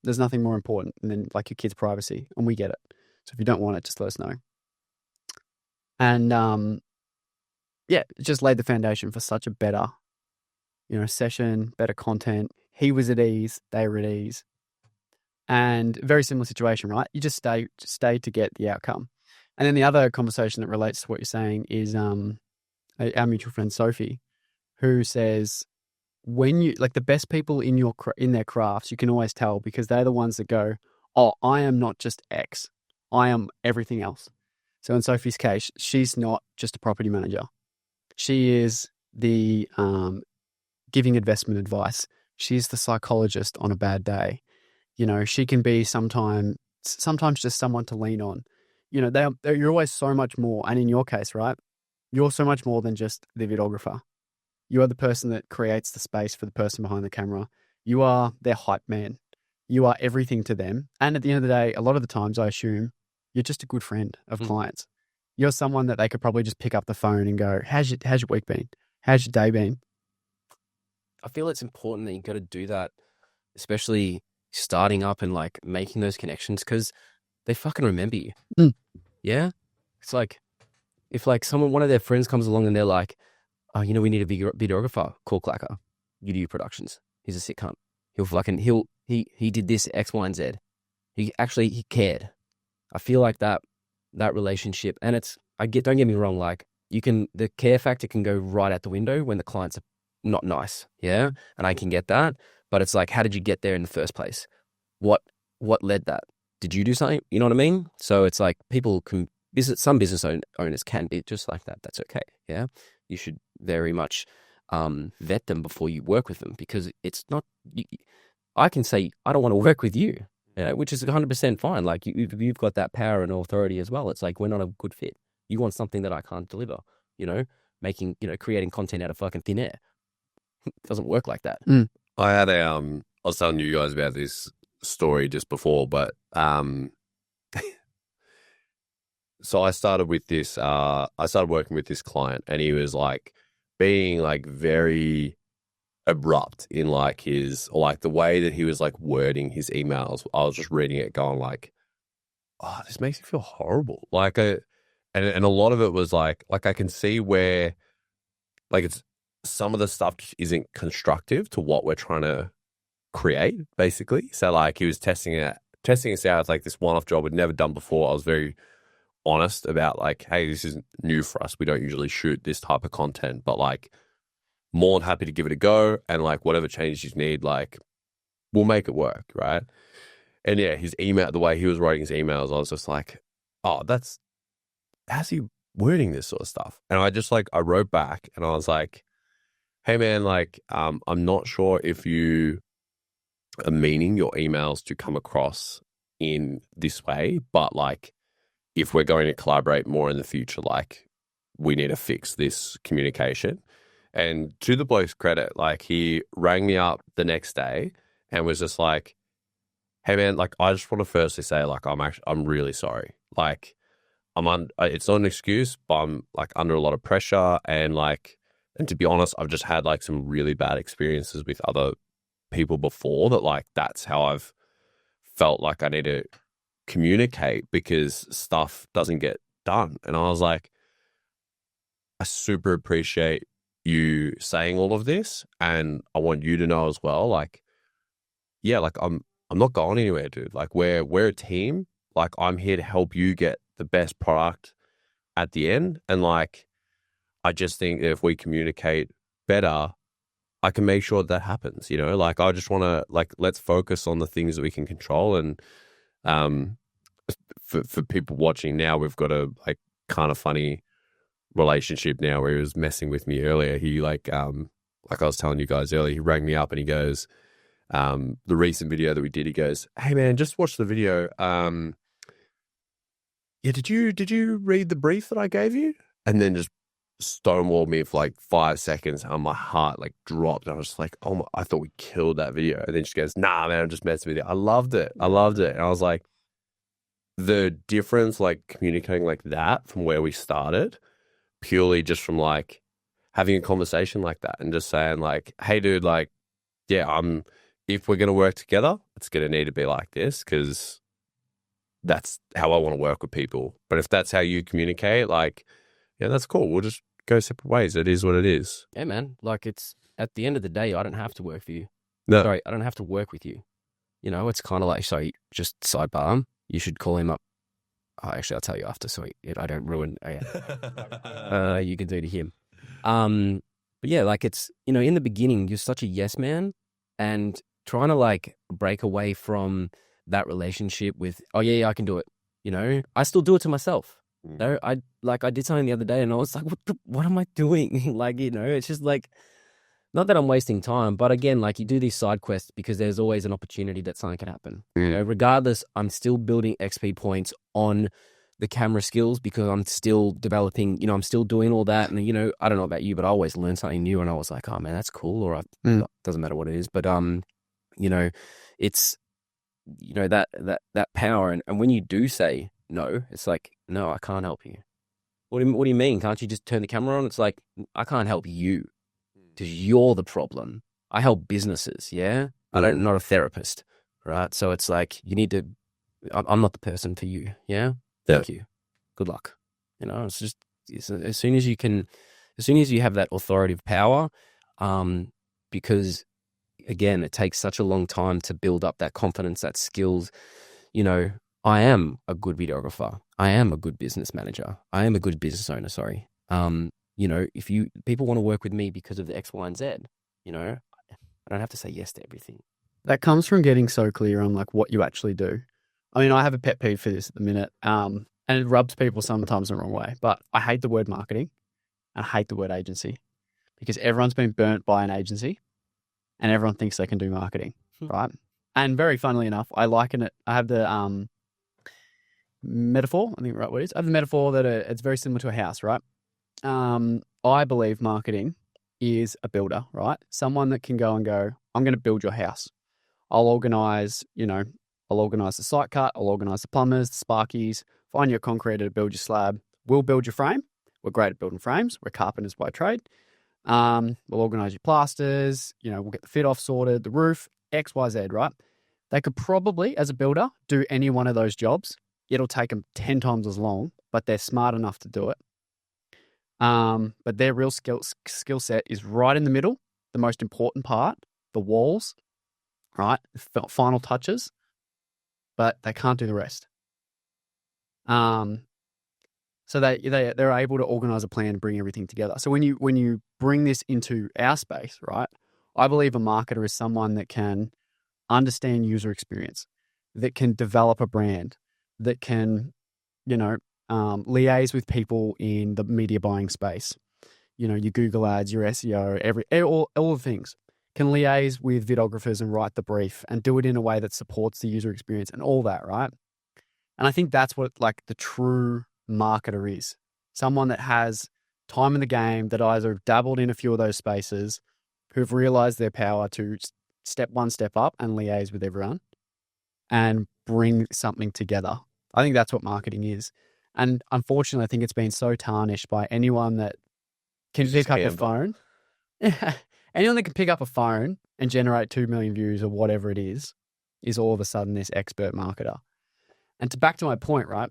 There's nothing more important than like your kids' privacy, and we get it. So if you don't want it, just let us know. And it just laid the foundation for such a better, session, better content. He was at ease, they were at ease. And very similar situation, right? You just stay to get the outcome. And then the other conversation that relates to what you're saying is our mutual friend Sophie, who says when you like the best people in their crafts, you can always tell because they're the ones that go, oh, I am not just X, I am everything else. So in Sophie's case, she's not just a property manager. She is the giving investment advice She's the psychologist on a bad day. You know, she can be sometimes just someone to lean on. You know, you're always so much more. And in your case, right, you're so much more than just the videographer. You are the person that creates the space for the person behind the camera. You are their hype man. You are everything to them. And at the end of the day, a lot of the times, I assume, you're just a good friend of clients. You're someone that they could probably just pick up the phone and go, how's your week been? How's your day been? I feel it's important that you got to do that, especially starting up and like making those connections, because they fucking remember you. Yeah. It's like, if like one of their friends comes along and they're like, oh, you know, we need a videographer, call Clacker, UDU Productions. He's a sick cunt. He did this X, Y, and Z. He cared. I feel like that relationship, and don't get me wrong, like the care factor can go right out the window when the clients are not nice. Yeah. And I can get that, but it's like, how did you get there in the first place? What led that? Did you do something? You know what I mean? So it's like some business owners can be just like that. That's okay. Yeah. You should very much vet them before you work with them, because it's not, I can say, I don't want to work with you, which is 100% fine. Like you've got that power and authority as well. It's like, we're not a good fit. You want something that I can't deliver, creating content out of fucking thin air. It doesn't work like that. I had I was telling you guys about this story just before, but so I started working with this client, and he was like being like very abrupt in like the way that he was like wording his emails. I was just reading it going like, oh, this makes me feel horrible. Like and a lot of it was like I can see where like it's some of the stuff isn't constructive to what we're trying to create, basically. So like he was testing us out as like this one-off job we'd never done before. I was very honest about like, hey, this is new for us. We don't usually shoot this type of content, but like more than happy to give it a go, and like whatever changes you need, like we'll make it work, right? And yeah, his email, the way he was writing his emails, I was just like, oh, how's he wording this sort of stuff? And I just like, I wrote back and I was like, hey man, like, I'm not sure if you are meaning your emails to come across in this way, but like, if we're going to collaborate more in the future, like we need to fix this communication. And to the bloke's credit, like he rang me up the next day and was just like, hey man, like I just want to firstly say like, I'm really sorry. Like it's not an excuse, but I'm like under a lot of pressure, and to be honest, I've just had like some really bad experiences with other people before that, like, that's how I've felt like I need to communicate because stuff doesn't get done. And I was like, I super appreciate you saying all of this, and I want you to know as well, like, yeah, like I'm not going anywhere, dude. Like we're a team. Like I'm here to help you get the best product at the end. And like, I just think that if we communicate better, I can make sure that happens, like I just want to like, let's focus on the things that we can control. And for people watching now, we've got a like kind of funny relationship now where he was messing with me earlier. He like I was telling you guys earlier, he rang me up and he goes, the recent video that we did, he goes, hey man, just watch the video. Yeah, did you read the brief that I gave you? And then just stonewalled me for like 5 seconds, and my heart like dropped. And I was like, oh my, I thought we killed that video. And then she goes, nah man, I'm just messing with you. I loved it. And I was like, the difference, like communicating like that from where we started, purely just from like having a conversation like that and just saying like, hey dude, like, yeah, if we're going to work together, it's going to need to be like this, because that's how I want to work with people. But if that's how you communicate, like, yeah, that's cool. We'll just go separate ways. It is what it is. Yeah, man. Like, it's at the end of the day, I don't have to work for you. No. Sorry, I don't have to work with you. It's kind of like, sorry, just sidebar. You should call him up. Oh, actually, I'll tell you after, so I don't ruin. You can do to him. But yeah, like it's, in the beginning, you're such a yes man, and trying to like break away from that relationship with, oh yeah, I can do it. I still do it to myself. I did something the other day and I was like, what am I doing? Like, it's just like, not that I'm wasting time, but again, like you do these side quests because there's always an opportunity that something can happen. You know, regardless, I'm still building XP points on the camera skills because I'm still developing, I'm still doing all that. And, I don't know about you, but I always learn something new and I was like, oh man, that's cool. Or doesn't matter what it is. But, it's, that power. And when you do say no, it's like, no, I can't help you. What do you mean? Can't you just turn the camera on? It's like, I can't help you because you're the problem. I help businesses. Yeah. I'm not a therapist. Right. So it's like, I'm not the person for you. Yeah. Thank you. Good luck. It's just as soon as you have that authoritative power, because again, it takes such a long time to build up that confidence, that skills. I am a good videographer. I am a good business manager. I am a good business owner. Sorry. If people want to work with me because of the X, Y, and Z, I don't have to say yes to everything. That comes from getting so clear on like what you actually do. I mean, I have a pet peeve for this at the minute, and it rubs people sometimes the wrong way, but I hate the word marketing and I hate the word agency because everyone's been burnt by an agency and everyone thinks they can do marketing, right? And very funnily enough, I liken it. I have the metaphor, I think the right word is. I have the metaphor that it's very similar to a house, right? I believe marketing is a builder, right? Someone that can go, I'm going to build your house. I'll organize the site cut. I'll organize the plumbers, the sparkies, find your concreter to build your slab. We'll build your frame. We're great at building frames. We're carpenters by trade. We'll organize your plasters. We'll get the fit off sorted, the roof, X, Y, Z, right? They could probably, as a builder, do any one of those jobs. It'll take them 10 times as long, but they're smart enough to do it. But their real skill set is right in the middle, the most important part, the walls, right? Final touches. But they can't do the rest. So they're able to organize a plan to bring everything together. So when you bring this into our space, right? I believe a marketer is someone that can understand user experience, that can develop a brand, that can, liaise with people in the media buying space. Your Google ads, your SEO, all the things. Can liaise with videographers and write the brief and do it in a way that supports the user experience and all that, right? And I think that's what like the true marketer is. Someone that has time in the game, that either dabbled in a few of those spaces, who've realized their power to step up and liaise with everyone and bring something together. I think that's what marketing is. And unfortunately, I think it's been so tarnished by anyone that can pick up a phone. Anyone that can pick up a phone and generate 2 million views or whatever it is all of a sudden this expert marketer. And back to my point, right?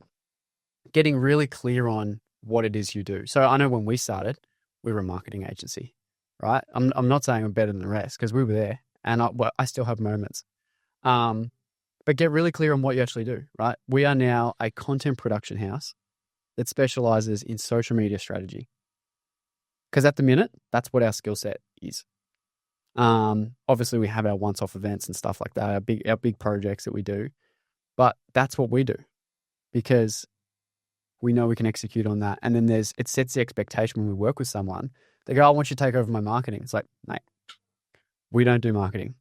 Getting really clear on what it is you do. So I know when we started, we were a marketing agency, right? I'm not saying I'm better than the rest because we were there and I still have moments. But get really clear on what you actually do, right? We are now a content production house that specializes in social media strategy. Because at the minute, that's what our skill set is. Obviously, we have our once-off events and stuff like that, our big projects that we do. But that's what we do because we know we can execute on that. And then it sets the expectation when we work with someone. They go, I want you to take over my marketing. It's like, mate, we don't do marketing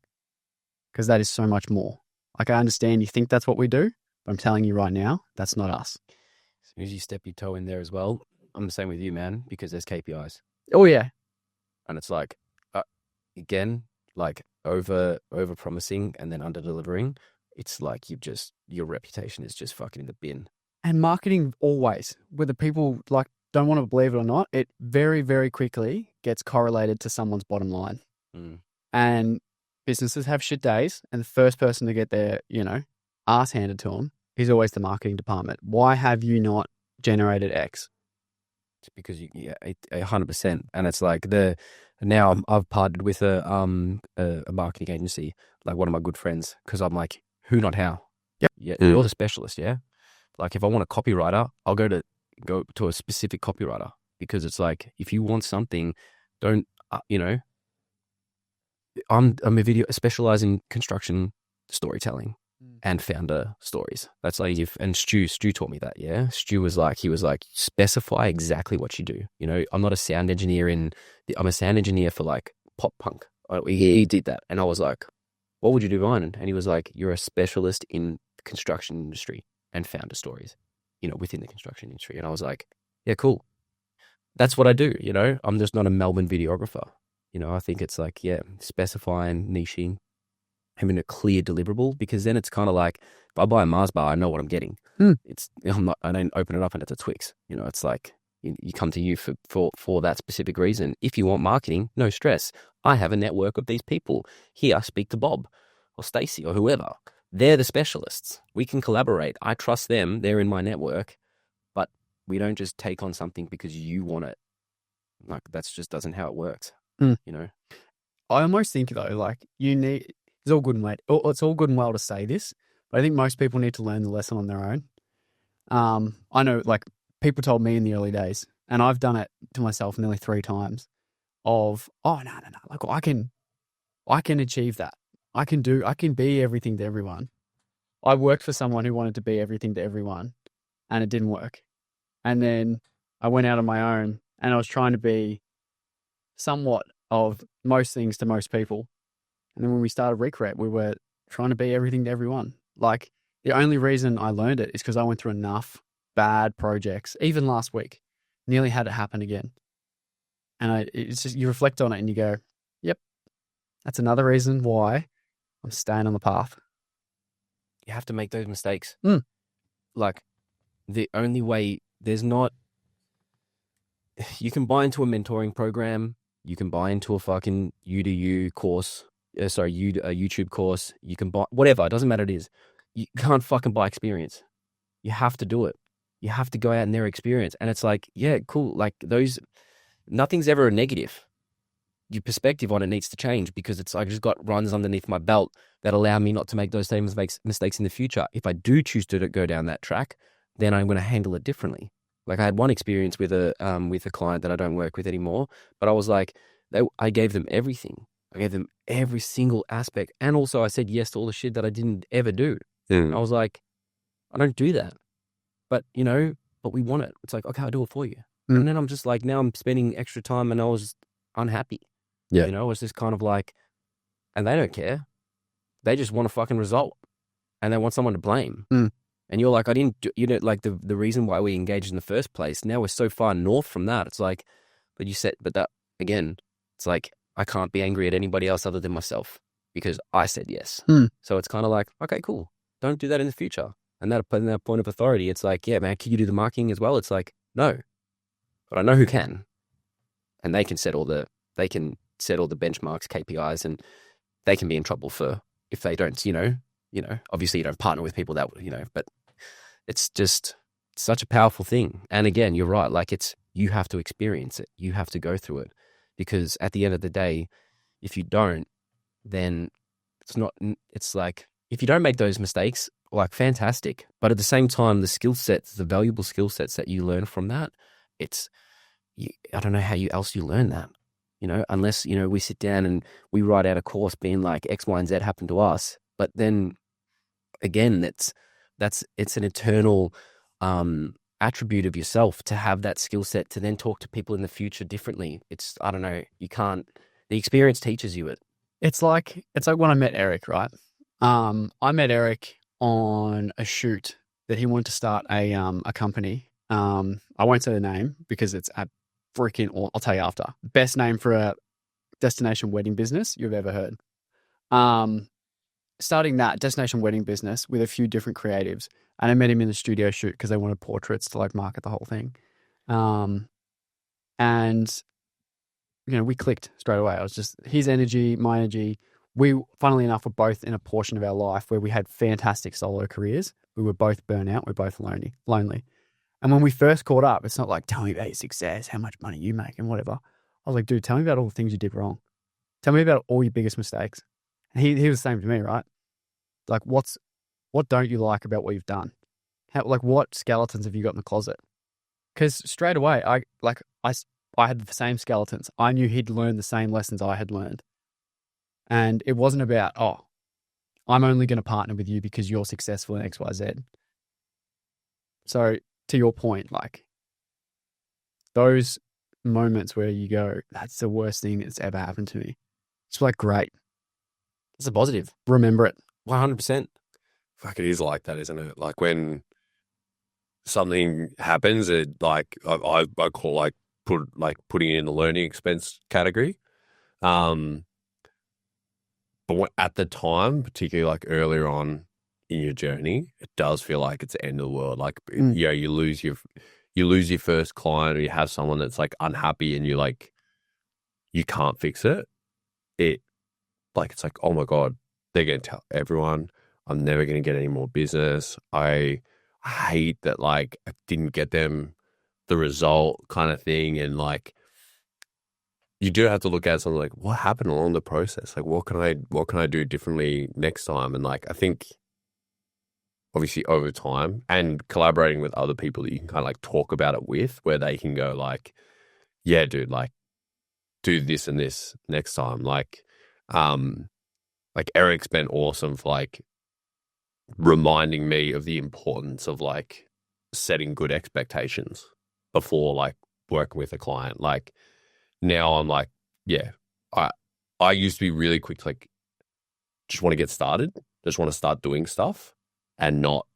because that is so much more. Like, I understand you think that's what we do, but I'm telling you right now, that's not us. As soon as you step your toe in there as well, I'm the same with you, man, because there's KPIs. Oh, yeah. And it's like, again, like over promising and then under delivering. It's like your reputation is just fucking in the bin. And marketing always, whether people like don't want to believe it or not, it very, very quickly gets correlated to someone's bottom line. And businesses have shit days, and the first person to get their, ass handed to them is always the marketing department. Why have you not generated X? It's because 100%. And it's like now I've partnered with a marketing agency, like one of my good friends, because I'm like, who, not how. Yep. Yeah, you're the specialist, yeah? Like if I want a copywriter, I'll go to a specific copywriter because it's like, if you want something, don't, I'm a video specialize in construction storytelling and founder stories. That's like and Stu taught me that. Yeah. Stu was like, specify exactly what you do. I'm not a sound engineer I'm a sound engineer for like pop punk. He did that. And I was like, what would you do mine? And he was like, you're a specialist in the construction industry and founder stories, within the construction industry. And I was like, yeah, cool. That's what I do, I'm just not a Melbourne videographer. I think it's like, yeah, specifying, niching, having a clear deliverable, because then it's kind of like, if I buy a Mars bar, I know what I'm getting. I don't open it up and it's a Twix. It's like, you come to you for that specific reason. If you want marketing, no stress. I have a network of these people. Here, I speak to Bob or Stacy or whoever. They're the specialists. We can collaborate. I trust them. They're in my network. But we don't just take on something because you want it. Like, that's just doesn't how it works. I almost think, though, like, it's all good and it's all good and well to say this, but I think most people need to learn the lesson on their own. I know, like, people told me in the early days, and I've done it to myself nearly 3 times, of, oh, no, like, I can achieve that. I can be everything to everyone. I worked for someone who wanted to be everything to everyone, and it didn't work. And then I went out on my own, and I was trying to be somewhat of most things to most people. And then when we started Recreate, we were trying to be everything to everyone. Like, the only reason I learned it is because I went through enough bad projects, even last week, nearly had it happen again. And it's just, you reflect on it and you go, yep, that's another reason why I'm staying on the path. You have to make those mistakes. Mm. Like, the only way, you can buy into a mentoring program, you can buy into a fucking U2U course, a YouTube course, you can buy, whatever, it doesn't matter what it is. You can't fucking buy experience. You have to do it. You have to go out in their experience. And it's like, yeah, cool. Like, nothing's ever a negative. Your perspective on it needs to change, because it's like, I just got runs underneath my belt that allow me not to make those same mistakes in the future. If I do choose to go down that track, then I'm going to handle it differently. Like, I had one experience with a client that I don't work with anymore, but I was like, I gave them everything. I gave them every single aspect. And also I said yes to all the shit that I didn't ever do. I was like, I don't do that. But, but we want it. It's like, okay, I'll do it for you. And then I'm just like, now I'm spending extra time and I was unhappy. Yeah. It's just kind of like, and they don't care. They just want a fucking result and they want someone to blame. And you're like, I didn't do, like the reason why we engaged in the first place. Now we're so far north from that. It's like, but that, again, it's like, I can't be angry at anybody else other than myself because I said yes. So it's kind of like, okay, cool. Don't do that in the future. And that point of authority, it's like, yeah, man, can you do the marketing as well? It's like, no, but I know who can, and they can set all the benchmarks, KPIs, and they can be in trouble if they don't, obviously you don't partner with people that, but it's just such a powerful thing. And again, you're right. Like, you have to experience it. You have to go through it, because at the end of the day, if you don't, then it's like, if you don't make those mistakes, like, fantastic. But at the same time, the valuable skill sets that you learn from that, I don't know how else you learn that, unless, we sit down and we write out a course being like X, Y, and Z happened to us. But then again, it's an eternal attribute of yourself to have that skill set to then talk to people in the future differently. I don't know, the experience teaches you it. It's like when I met Eric, right? I met Eric on a shoot that he wanted to start a company. I won't say the name because it's a freaking, I'll tell you after. Best name for a destination wedding business you've ever heard. Starting that destination wedding business with a few different creatives. And I met him in the studio shoot because they wanted portraits to, like, market the whole thing. And, we clicked straight away. I was just, his energy, my energy. We, funnily enough, were both in a portion of our life where we had fantastic solo careers. We were both burnt out. We're both lonely. And when we first caught up, it's not like, tell me about your success, how much money you make and whatever. I was like, dude, tell me about all the things you did wrong. Tell me about all your biggest mistakes. And he was the same to me, right? Like, what don't you like about what you've done? What skeletons have you got in the closet? Because straight away, I had the same skeletons. I knew he'd learned the same lessons I had learned. And it wasn't about, oh, I'm only going to partner with you because you're successful in X, Y, Z. So to your point, like, those moments where you go, that's the worst thing that's ever happened to me. It's like, great. It's a positive. Remember it. 100%. Fuck, it is like that, isn't it? Like when something happens, it like I call putting it in the learning expense category. But at the time, particularly like earlier on in your journey, it does feel like it's the end of the world. Like you lose your first client, or you have someone that's like unhappy, and you can't fix it. It's like, oh my God, they're going to tell everyone. I'm never going to get any more business. I hate that, like, I didn't get them the result kind of thing. And like, you do have to look at something like, what happened along the process? Like, what can I do differently next time? And like, I think obviously over time and collaborating with other people that you can kind of like talk about it with, where they can go like, yeah, dude, like do this and this next time. Like Eric's been awesome for like reminding me of the importance of like setting good expectations before like working with a client. Like now I'm like, yeah, I used to be really quick to like just want to get started, just want to start doing stuff and not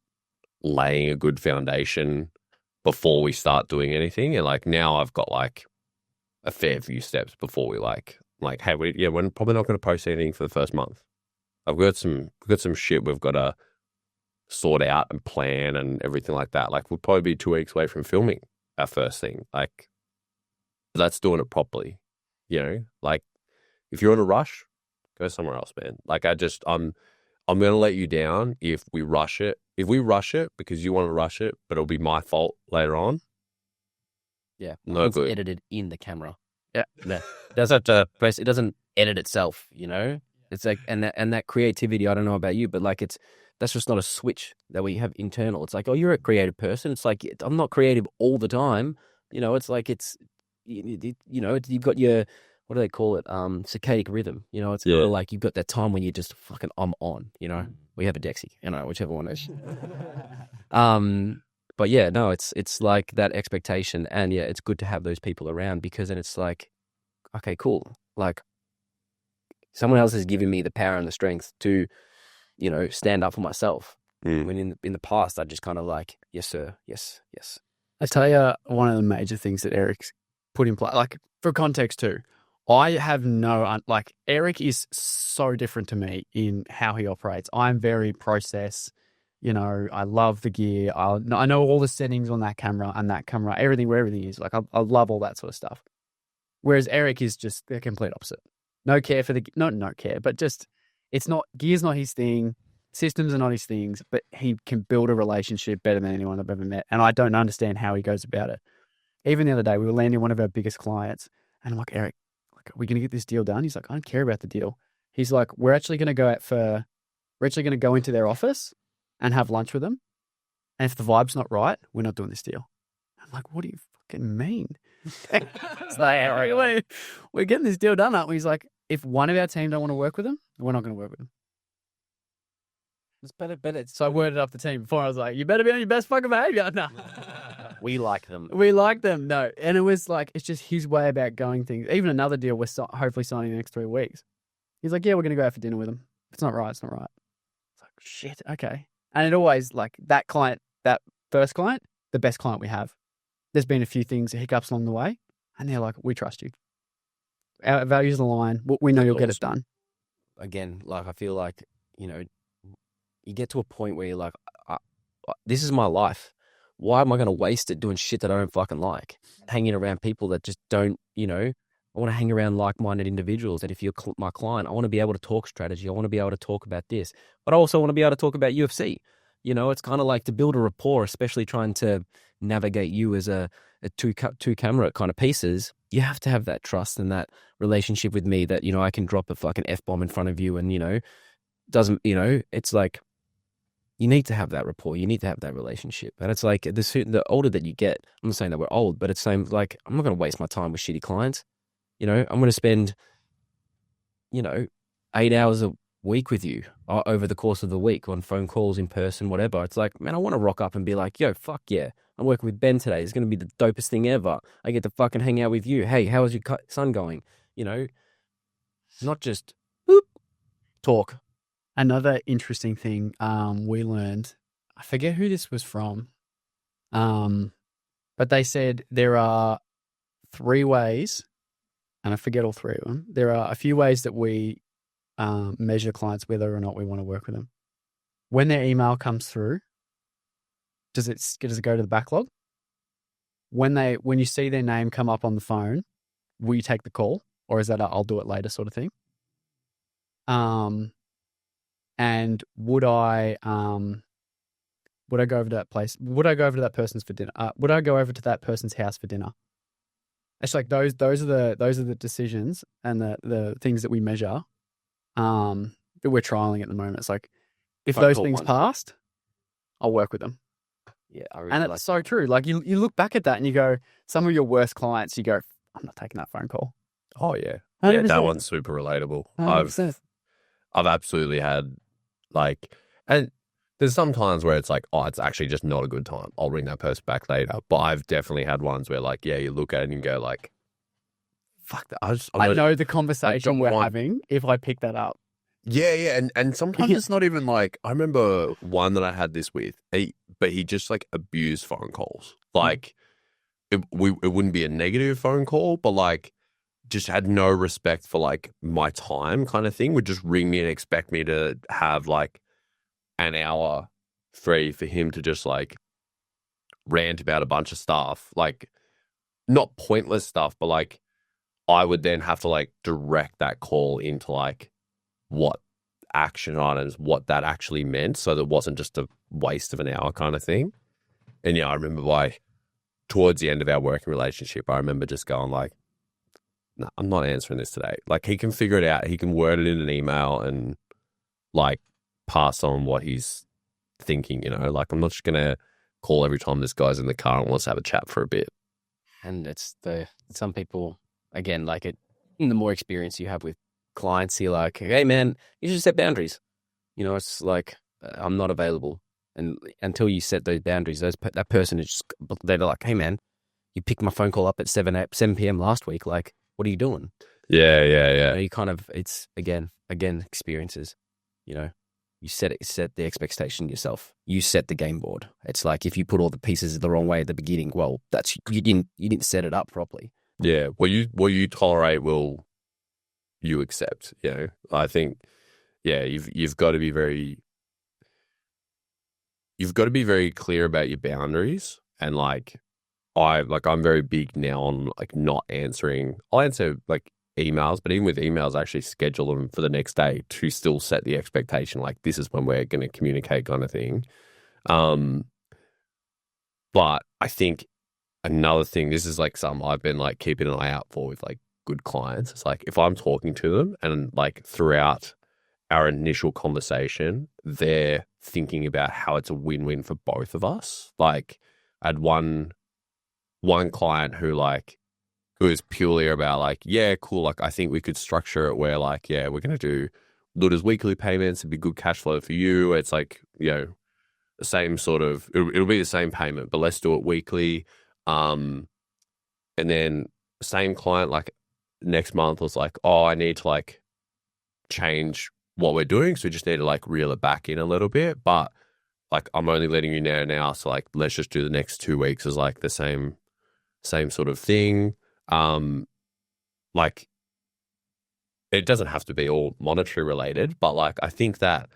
laying a good foundation before we start doing anything. And like now I've got like a fair few steps before we like, hey, we're probably not going to post anything for the first month. We've got some shit we've got to sort out and plan and everything like that. Like we'll probably be 2 weeks away from filming our first thing. Like that's doing it properly, you know? Like if you're in a rush, go somewhere else, man. Like I'm going to let you down if we rush it. If we rush it because you want to rush it, but it'll be my fault later on. Yeah. No It's good. edited in the camera. Yeah. It doesn't have to press, it doesn't edit itself, you know? It's like, and that creativity, I don't know about you, but like that's just not a switch that we have internal. It's like, oh, you're a creative person. It's like, I'm not creative all the time. You know, it's like, you've got your, what do they call it? Circadian rhythm. You know, it's kind of like you've got that time when you just fucking, I'm on, you know, we have a Dexy, you know, whichever one is. But yeah, no, it's like that expectation. And yeah, it's good to have those people around because then it's like, okay, cool. Like someone else is giving me the power and the strength to, you know, stand up for myself. When in the past, I just kind of like, yes, sir. Yes. I tell you, one of the major things that Eric's put in place, like for context too, I have like Eric is so different to me in how he operates. I'm very process, you know, I love the gear. I know all the settings on that camera and that camera, everything, where everything is. Like I love all that sort of stuff. Whereas Eric is just the complete opposite. No care for no care, but just, gear's not his thing. Systems are not his things, but he can build a relationship better than anyone I've ever met. And I don't understand how he goes about it. Even the other day, we were landing one of our biggest clients and I'm like, Eric, like, are we going to get this deal done? He's like, I don't care about the deal. He's like, we're actually going to go into their office and have lunch with them. And if the vibe's not right, we're not doing this deal. I'm like, what do you fucking mean? It's like, Eric, we're getting this deal done, aren't we? He's like, if one of our team don't want to work with them, we're not going to work with them. It's better. So I worded up the team before. I was like, you better be on your best fucking behavior. No. We like them. We like them. No. And it was like, it's just his way about going things. Even another deal we're hopefully signing in the next 3 weeks. He's like, yeah, we're going to go out for dinner with them. If it's not right, it's not right. It's like, shit, okay. And it always, like, that first client, the best client we have. There's been a few hiccups along the way. And they're like, we trust you. Our values align. We know you'll get it done. Again, like, I feel like, you know, you get to a point where you're like, this is my life. Why am I going to waste it doing shit that I don't fucking like? Hanging around people that just don't, you know, I want to hang around like-minded individuals. And if you're my client, I want to be able to talk strategy. I want to be able to talk about this. But I also want to be able to talk about UFC. You know, it's kind of like to build a rapport, especially trying to navigate you as a two camera kind of pieces. You have to have that trust and that relationship with me that, you know, I can drop a fucking F-bomb in front of you and, you know, it's like, you need to have that rapport. You need to have that relationship. And it's like the older that you get, I'm not saying that we're old, but it's saying like, I'm not going to waste my time with shitty clients. You know, I'm going to spend, you know, 8 hours week with you over the course of the week on phone calls, in person, whatever. It's like, man, I want to rock up and be like, yo, fuck yeah. I'm working with Ben today. It's going to be the dopest thing ever. I get to fucking hang out with you. Hey, how is your son going? You know, not just boop, talk. Another interesting thing we learned, I forget who this was from, but they said there are 3 ways, and I forget all 3 of them. There are a few ways that we measure clients whether or not we want to work with them. When their email comes through, does it go to the backlog? When you see their name come up on the phone, will you take the call, or is that a I'll do it later sort of thing? And would I go over to that place? Would I go over to that person's for dinner? Would I go over to that person's house for dinner? It's like those are the decisions and the things that we measure that we're trialing at the moment. It's like if those things passed, I'll work with them. Yeah, I really and it's so true. Like you look back at that and you go, some of your worst clients, you go, I'm not taking that phone call. Oh yeah, 100%. yeah, that one's super relatable. 100%. I've absolutely had like, and there's some times where it's like, oh, it's actually just not a good time. I'll bring that person back later. But I've definitely had ones where like, yeah, you look at it and you go like, fuck that. I know the conversation we're having if I pick that up. Yeah. And sometimes it's not even like, I remember one that I had this with, but he just like abused phone calls. Like it wouldn't be a negative phone call, but like just had no respect for like my time kind of thing. Would just ring me and expect me to have like an hour free for him to just like rant about a bunch of stuff, like not pointless stuff, but like I would then have to like direct that call into like what action items, what that actually meant, so that it wasn't just a waste of an hour kind of thing. And yeah, I remember towards the end of our working relationship, I remember just going like, no, I'm not answering this today. Like he can figure it out. He can word it in an email and like pass on what he's thinking, you know, like I'm not just going to call every time this guy's in the car and wants to have a chat for a bit. And it's some people, again, like the more experience you have with clients, you're like, hey man, you should set boundaries. You know, it's like, I'm not available. And until you set those boundaries, that person is just, they're like, hey man, you picked my phone call up at 7 p.m. last week. Like, what are you doing? Yeah. You know, you kind of, it's again, experiences, you know, you set the expectation yourself. You set the game board. It's like, if you put all the pieces the wrong way at the beginning, well, that's, you didn't set it up properly. Yeah. What you tolerate will you accept, you know? I think, yeah, you've got to be very clear about your boundaries. And like, I'm very big now on like not answering. I'll answer like emails, but even with emails, I actually schedule them for the next day to still set the expectation. Like this is when we're going to communicate kind of thing. But I think another thing, this is like something I've been like keeping an eye out for with like good clients. It's like if I'm talking to them and like throughout our initial conversation, they're thinking about how it's a win-win for both of us. Like I had one client who was purely about like, yeah, cool. Like I think we could structure it where like, yeah, we're going to do Luda's weekly payments. It'd be good cash flow for you. It's like, you know, the same sort of, it'll be the same payment, but let's do it weekly. And then same client, like next month was like, oh, I need to like change what we're doing. So we just need to like reel it back in a little bit. But like, I'm only letting you know now. So like, let's just do the next 2 weeks as like the same sort of thing. Like it doesn't have to be all monetary related, but like, I think that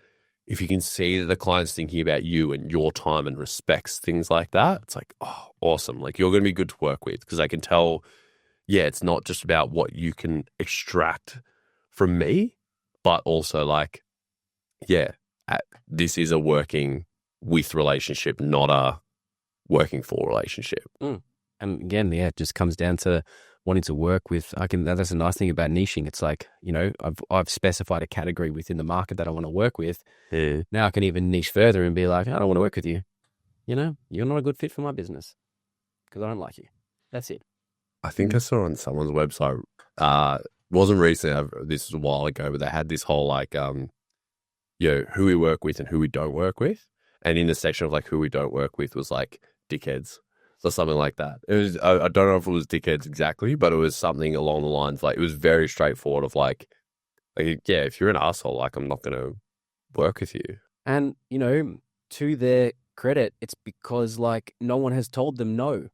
if you can see that the client's thinking about you and your time and respects things like that, it's like, oh, awesome. Like you're going to be good to work with because I can tell, yeah, it's not just about what you can extract from me, but also like, yeah, this is a working with relationship, not a working for relationship. And again, yeah, it just comes down to wanting to work with. That's a nice thing about niching. It's like, you know, I've specified a category within the market that I want to work with. Yeah. Now I can even niche further and be like, I don't want to work with you. You know, you're not a good fit for my business because I don't like you. That's it. I think I saw on someone's website, wasn't recent, this was a while ago, but they had this whole like, who we work with and who we don't work with. And in the section of like who we don't work with was like dickheads. So something like that. It was, I don't know if it was dickheads exactly, but it was something along the lines, like it was very straightforward of like yeah, if you're an asshole, like I'm not going to work with you. And, to their credit, it's because like no one has told them no.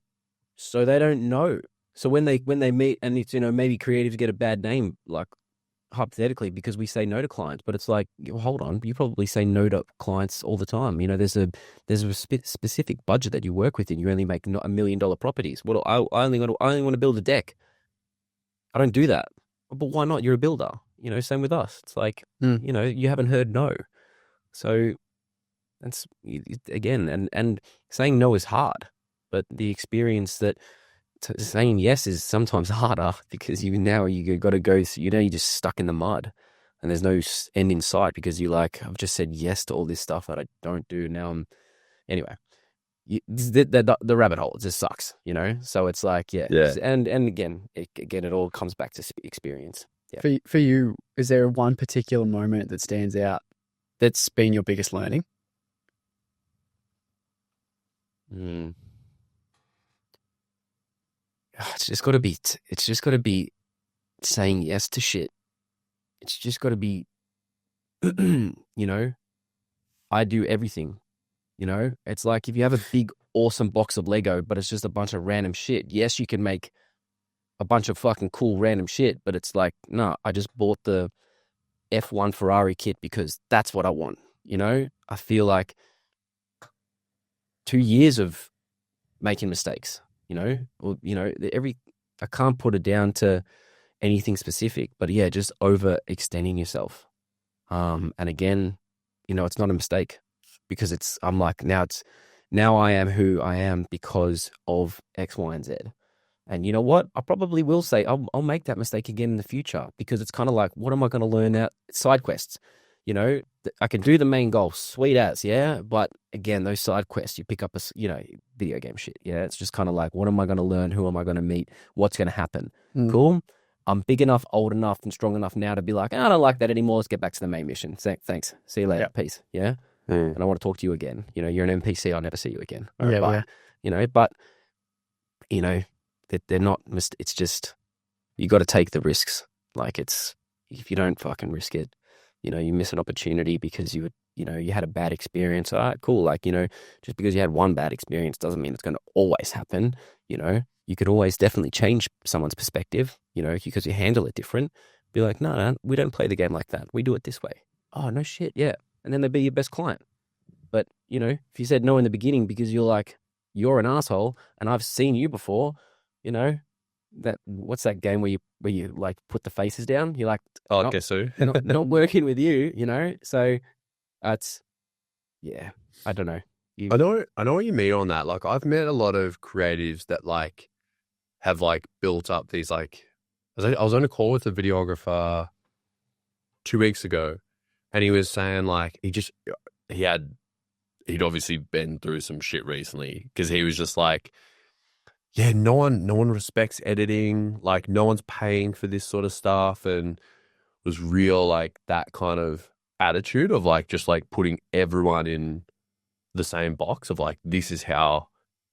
So they don't know. So when they meet, and it's, maybe creatives get a bad name, like hypothetically, because we say no to clients, but it's like, hold on, you probably say no to clients all the time. There's a specific budget that you work with, and you only make $1 million properties. Well, I only want to build a deck. I don't do that. But why not? You're a builder. Same with us. It's like, you haven't heard no. So that's, again, and saying no is hard, but the experience that saying yes is sometimes harder because you got to go, you're just stuck in the mud and there's no end in sight because I've just said yes to all this stuff that I don't do. Now anyway, the rabbit hole, it just sucks, So it's like, yeah. And again, it all comes back to experience. Yeah. For you, is there one particular moment that stands out that's been your biggest learning? It's just got to be saying yes to shit. It's just got to be, I do everything, It's like if you have a big, awesome box of Lego, but it's just a bunch of random shit. Yes, you can make a bunch of fucking cool random shit, but it's like, no, I just bought the F1 Ferrari kit because that's what I want, I feel like 2 years of making mistakes, I can't put it down to anything specific, but yeah, just overextending yourself. And again, it's not a mistake because I'm like, now I am who I am because of X, Y, and Z. And you know what? I probably will say I'll make that mistake again in the future because it's kind of like, what am I going to learn out? Side quests, I can do the main goal, sweet as, yeah. But again, those side quests, you pick up video game shit, yeah. It's just kind of like, what am I going to learn? Who am I going to meet? What's going to happen? Cool. I'm big enough, old enough, and strong enough now to be like, I don't like that anymore. Let's get back to the main mission. Thanks. See you later. Yep. Peace. Yeah. And I want to talk to you again. You're an NPC. I'll never see you again. But they're not. It's just you got to take the risks. Like if you don't fucking risk it, you miss an opportunity because you had a bad experience. All right, cool. Like, just because you had one bad experience doesn't mean it's going to always happen. You could always definitely change someone's perspective, because you handle it different. Be like, no, we don't play the game like that. We do it this way. Oh, no shit. Yeah. And then they'd be your best client. But, if you said no in the beginning because you're an asshole and I've seen you before, what's that game where you like put the faces down? You're like, I guess so. not working with you, So it's, yeah, I don't know. I know what you mean on that. Like I've met a lot of creatives that like have like built up these like, I was on a call with a videographer 2 weeks ago and he was saying like, he'd obviously been through some shit recently because he was just like, yeah, no one respects editing. Like no one's paying for this sort of stuff. And was real like that kind of attitude of like, just like putting everyone in the same box of like, this is how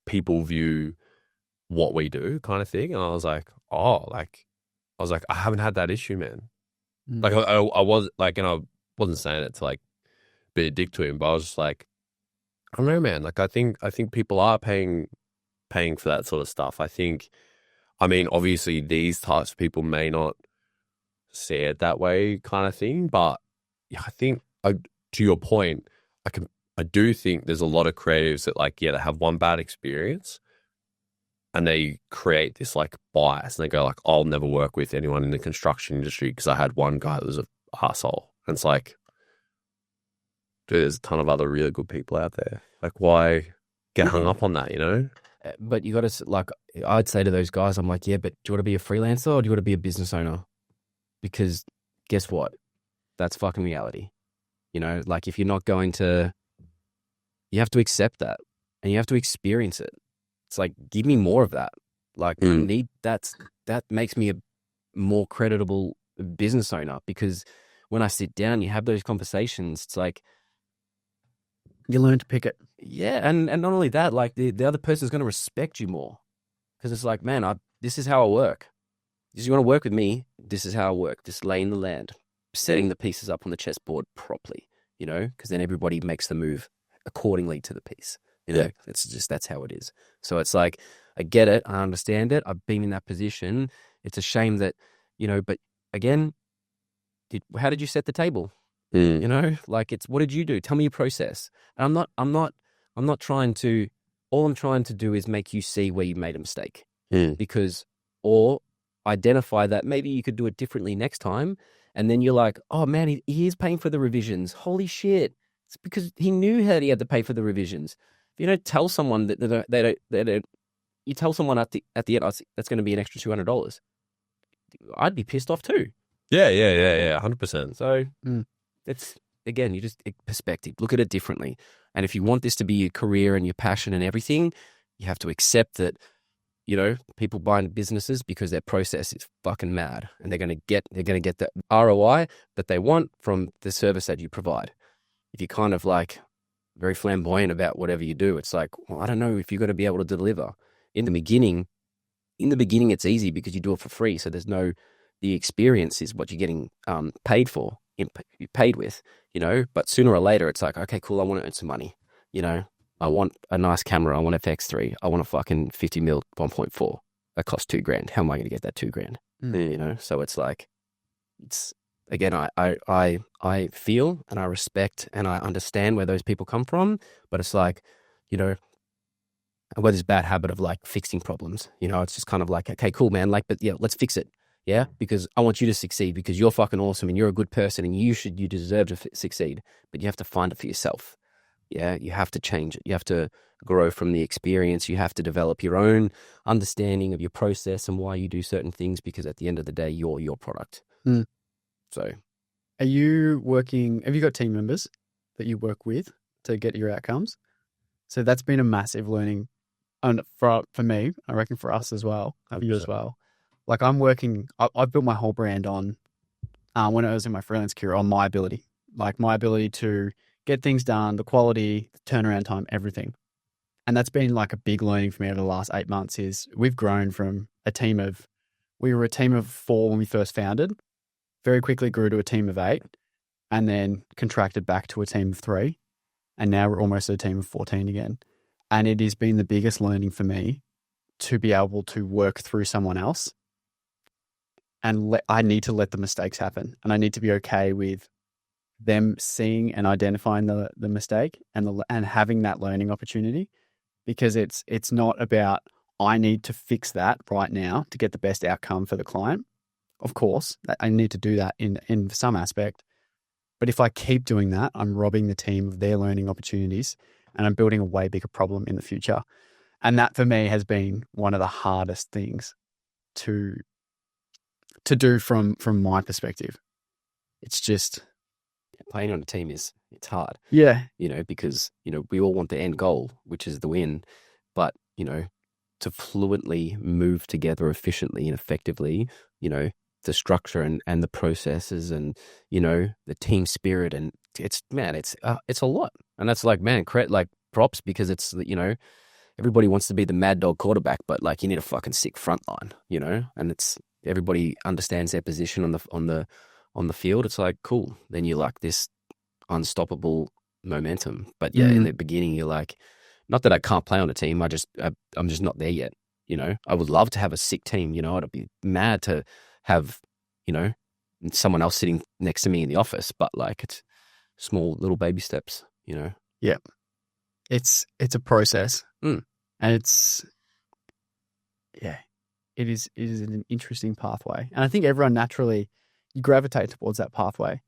people view what we do kind of thing. And I was like, I haven't had that issue, man. Like I was like, and I wasn't saying it to like be a dick to him, but I was just like, I don't know, man. Like I think people are paying for that sort of stuff. I mean, obviously these types of people may not see it that way kind of thing, but yeah, I think to your point, I do think there's a lot of creatives that like, yeah, they have one bad experience and they create this like bias and they go like, I'll never work with anyone in the construction industry because I had one guy that was an asshole. And it's like, dude, there's a ton of other really good people out there. Like why get hung up on that, But you got to, like, I'd say to those guys, I'm like, yeah, but do you want to be a freelancer or do you want to be a business owner? Because guess what? That's fucking reality. Like if you're not going to, you have to accept that and you have to experience it. It's like, give me more of that. Like I need that makes me a more creditable business owner because when I sit down, you have those conversations. It's like, You learn to pick it. yeah, and not only that, like the other person's going to respect you more because it's like, man, this is how I work. If you want to work with me, this is how I work. Just laying the land, setting the pieces up on the chessboard properly, because then everybody makes the move accordingly to the piece. It's just, that's how it is. So it's like, I get it. I understand it. I've been in that position. It's a shame that, but again, how did you set the table? Like what did you do? Tell me your process. And I'm not trying to, all I'm trying to do is make you see where you made a mistake or identify that maybe you could do it differently next time. And then you're like, oh man, he is paying for the revisions. Holy shit. It's because he knew that he had to pay for the revisions. If you don't tell someone that they don't, you tell someone at the end, "Oh, that's going to be an extra $200. I'd be pissed off too. Yeah. 100%. So it's, again, you just perspective, look at it differently. And if you want this to be your career and your passion and everything, you have to accept that, people buy into businesses because their process is fucking mad and they're going to get the ROI that they want from the service that you provide. If you're kind of like very flamboyant about whatever you do, it's like, well, I don't know if you're going to be able to deliver. In the beginning, it's easy because you do it for free. So the experience is what you're getting paid for, paid with, but sooner or later it's like, okay, cool. I want to earn some money. I want a nice camera. I want FX3. I want a fucking 50mm 1.4. That costs $2,000. How am I going to get that $2,000? So it's like, again, I feel and I respect and I understand where those people come from, but it's like, where this bad habit of like fixing problems, it's just kind of like, okay, cool, man. Like, but yeah, let's fix it. Yeah. Because I want you to succeed because you're fucking awesome and you're a good person and you deserve to succeed, but you have to find it for yourself. Yeah. You have to change it. You have to grow from the experience. You have to develop your own understanding of your process and why you do certain things, because at the end of the day, you're your product. So have you got team members that you work with to get your outcomes? So that's been a massive learning. And for me, I reckon for us as well, you as well. Like I've built my whole brand on, when I was in my freelance career, on my ability to get things done, the quality, the turnaround time, everything. And that's been like a big learning for me over the last 8 months is we've grown from we were a team of 4 when we first founded, very quickly grew to a team of 8 and then contracted back to a team of 3. And now we're almost a team of 14 again. And it has been the biggest learning for me to be able to work through someone else. And I need to let the mistakes happen. And I need to be okay with them seeing and identifying the mistake and having that learning opportunity, because it's not about I need to fix that right now to get the best outcome for the client. Of course, I need to do that in some aspect. But if I keep doing that, I'm robbing the team of their learning opportunities and I'm building a way bigger problem in the future. And that for me has been one of the hardest things to do from my perspective. It's just playing on a team it's hard. Yeah. Because, we all want the end goal, which is the win. But, to fluently move together efficiently and effectively, the structure and the processes and, the team spirit. And it's a lot. And that's like, man, props, because it's, everybody wants to be the mad dog quarterback, but like you need a fucking sick front line, and it's, everybody understands their position on the field. It's like, cool. Then you're like this unstoppable momentum. But yeah, in the beginning, you're like, not that I can't play on a team. I'm just not there yet. I would love to have a sick team. I'd be mad to have, someone else sitting next to me in the office, but like it's small little baby steps, Yeah. It's a process. And it is an interesting pathway. And I think everyone naturally, you gravitate towards that pathway,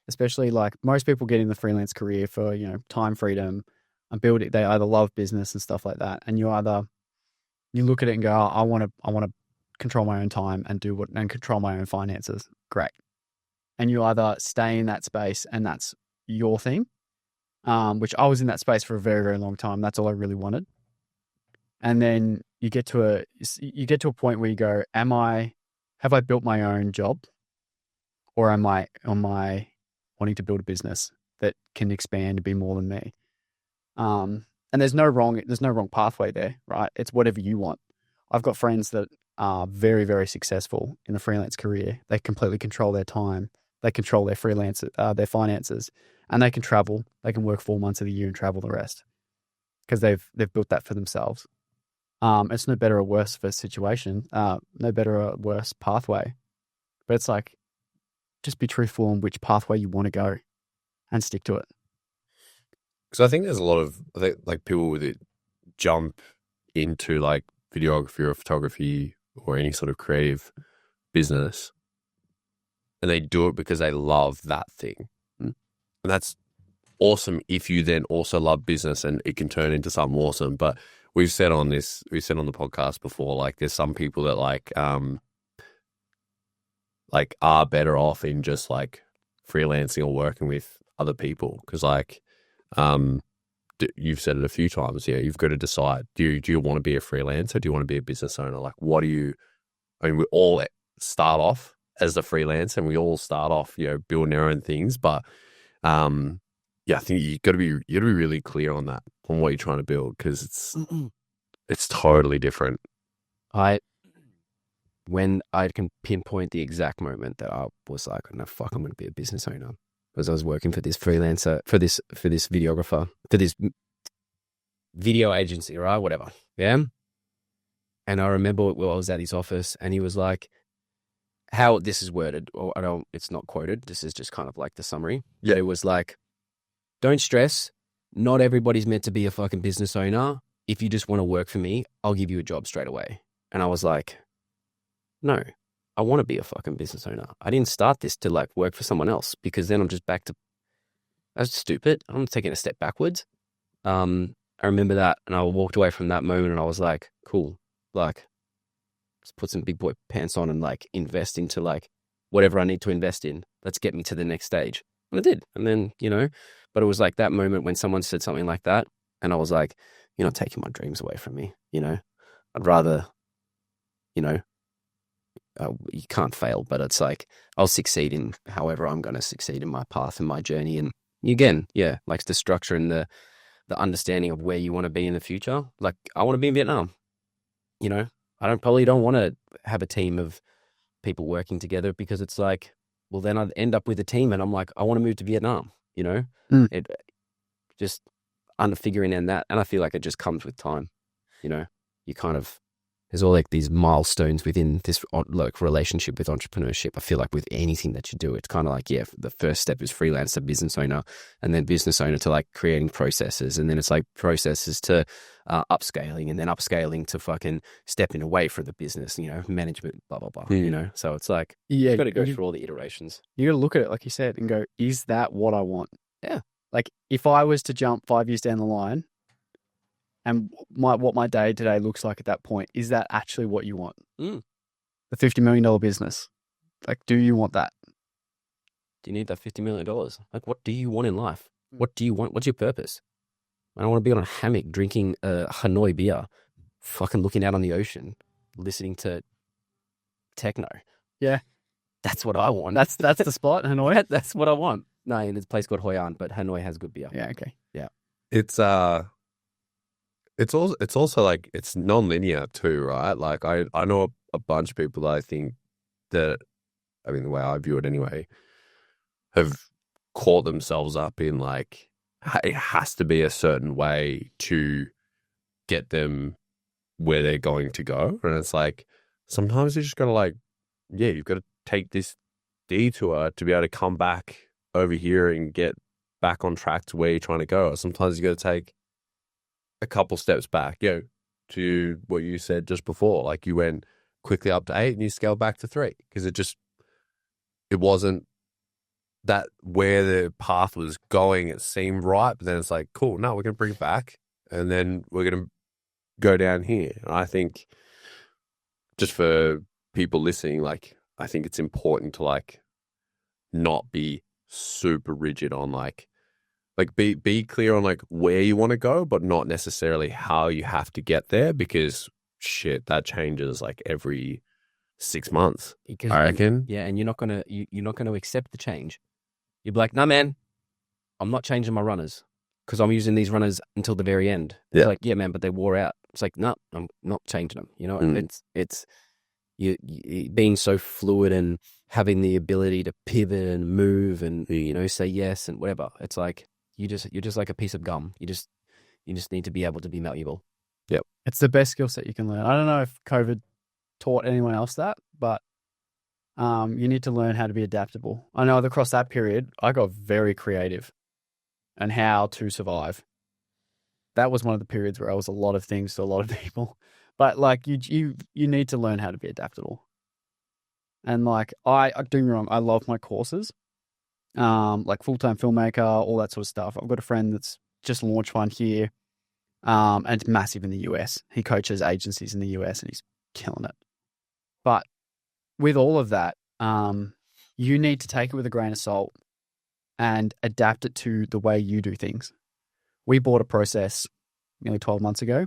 especially like most people get in the freelance career for, time freedom and build it. They either love business and stuff like that. And you look at it and go, oh, I want to control my own time and control my own finances. Great. And you either stay in that space and that's your thing, which I was in that space for a very, very long time. That's all I really wanted. And then you get to a point where you go, have I built my own job, or am I wanting to build a business that can expand and be more than me? And there's no wrong pathway there, right? It's whatever you want. I've got friends that are very, very successful in a freelance career. They completely control their time. They control their their finances, and they can travel. They can work 4 months of the year and travel the rest because they've built that for themselves. It's no better or worse of a situation, no better or worse pathway, but it's like, just be truthful on which pathway you want to go and stick to it. Because I think there's a lot of like people with it jump into like videography or photography or any sort of creative business, and they do it because they love that thing. And that's awesome if you then also love business and it can turn into something awesome. But we've said on the podcast before, like there's some people that like are better off in just like freelancing or working with other people. Because like you've said it a few times, yeah, you've got to decide, do you want to be a freelancer? Do you want to be a business owner? Like we all start off as a freelancer and we all start off, building our own things. But yeah, I think you got to be really clear on that, on what you're trying to build, because it's totally different. When I can pinpoint the exact moment that I was like, no, fuck, I'm going to be a business owner, because I was working for this freelancer, for this videographer, for this video agency, right? Whatever. Yeah. And I remember I was at his office and he was like, how this is worded, or it's not quoted. This is just kind of like the summary. Yeah. It was like, don't stress. Not everybody's meant to be a fucking business owner. If you just want to work for me, I'll give you a job straight away. And I was like, no, I want to be a fucking business owner. I didn't start this to like work for someone else, because then I'm just back to, that's stupid. I'm taking a step backwards. I remember that, and I walked away from that moment and I was like, cool, like let's put some big boy pants on and like invest into like whatever I need to invest in. Let's get me to the next stage. And I did. And then, but it was like that moment when someone said something like that, and I was like, you're not taking my dreams away from me. I'd rather, you can't fail, but it's like I'll succeed in however I'm going to succeed in my path and my journey. And again, yeah, like the structure and the understanding of where you want to be in the future. Like I want to be in Vietnam. I probably don't want to have a team of people working together, because it's like, well, then I'd end up with a team and I'm like, I want to move to Vietnam. It just figuring in that, and I feel like it just comes with time. You kind of, there's all like these milestones within this like relationship with entrepreneurship. I feel like with anything that you do, it's kind of like, yeah, the first step is freelance to business owner, and then business owner to like creating processes. And then it's like processes to upscaling, and then upscaling to fucking stepping away from the business, management, blah, blah, blah, So it's like, you've got to go through all the iterations. You got to look at it, like you said, and go, is that what I want? Yeah. Like if I was to jump 5 years down the line, and what my day to day looks like at that point, is that actually what you want? The $50 million business. Like, do you want that? Do you need that $50 million? Like, what do you want in life? What do you want? What's your purpose? I don't want to be on a hammock drinking a Hanoi beer, fucking looking out on the ocean, listening to techno. Yeah. That's what I want. That's the spot, Hanoi? That's what I want. No, in this place called Hoi An, but Hanoi has good beer. Yeah, okay. Yeah. It's also like it's non-linear too, right? Like I know a bunch of people that I think that, I mean, the way I view it anyway, have caught themselves up in like, it has to be a certain way to get them where they're going to go. And it's like, sometimes you just got to like, yeah, you've got to take this detour to be able to come back over here and get back on track to where you're trying to go. Or sometimes you got to take a couple steps back, to what you said just before. Like you went quickly up to 8 and you scaled back to 3, because it wasn't that where the path was going. It seemed right, but then it's like, cool, no, we're going to bring it back, and then we're going to go down here. And I think just for people listening, like, I think it's important to like not be super rigid on like be clear on like where you want to go, but not necessarily how you have to get there, because shit, that changes like every 6 months. Because I reckon. yeah, and you're not gonna accept the change. You'll be like, nah, man, I'm not changing my runners because I'm using these runners until the very end. Yeah. It's like, yeah, man, but they wore out. It's like, no, I'm not changing them. You know, it's you being so fluid and having the ability to pivot and move and say yes and whatever. It's like you're just like a piece of gum. You just need to be able to be malleable. Yep. It's the best skill set you can learn. I don't know if COVID taught anyone else that, but you need to learn how to be adaptable. I know across that period, I got very creative and how to survive. That was one of the periods where I was a lot of things to a lot of people. But like you need to learn how to be adaptable. And like I don't get me wrong, I love my courses. Like full-time filmmaker, all that sort of stuff. I've got a friend that's just launched one here. And it's massive in the US. He coaches agencies in the US and he's killing it. But with all of that, you need to take it with a grain of salt and adapt it to the way you do things. We bought a process nearly 12 months ago,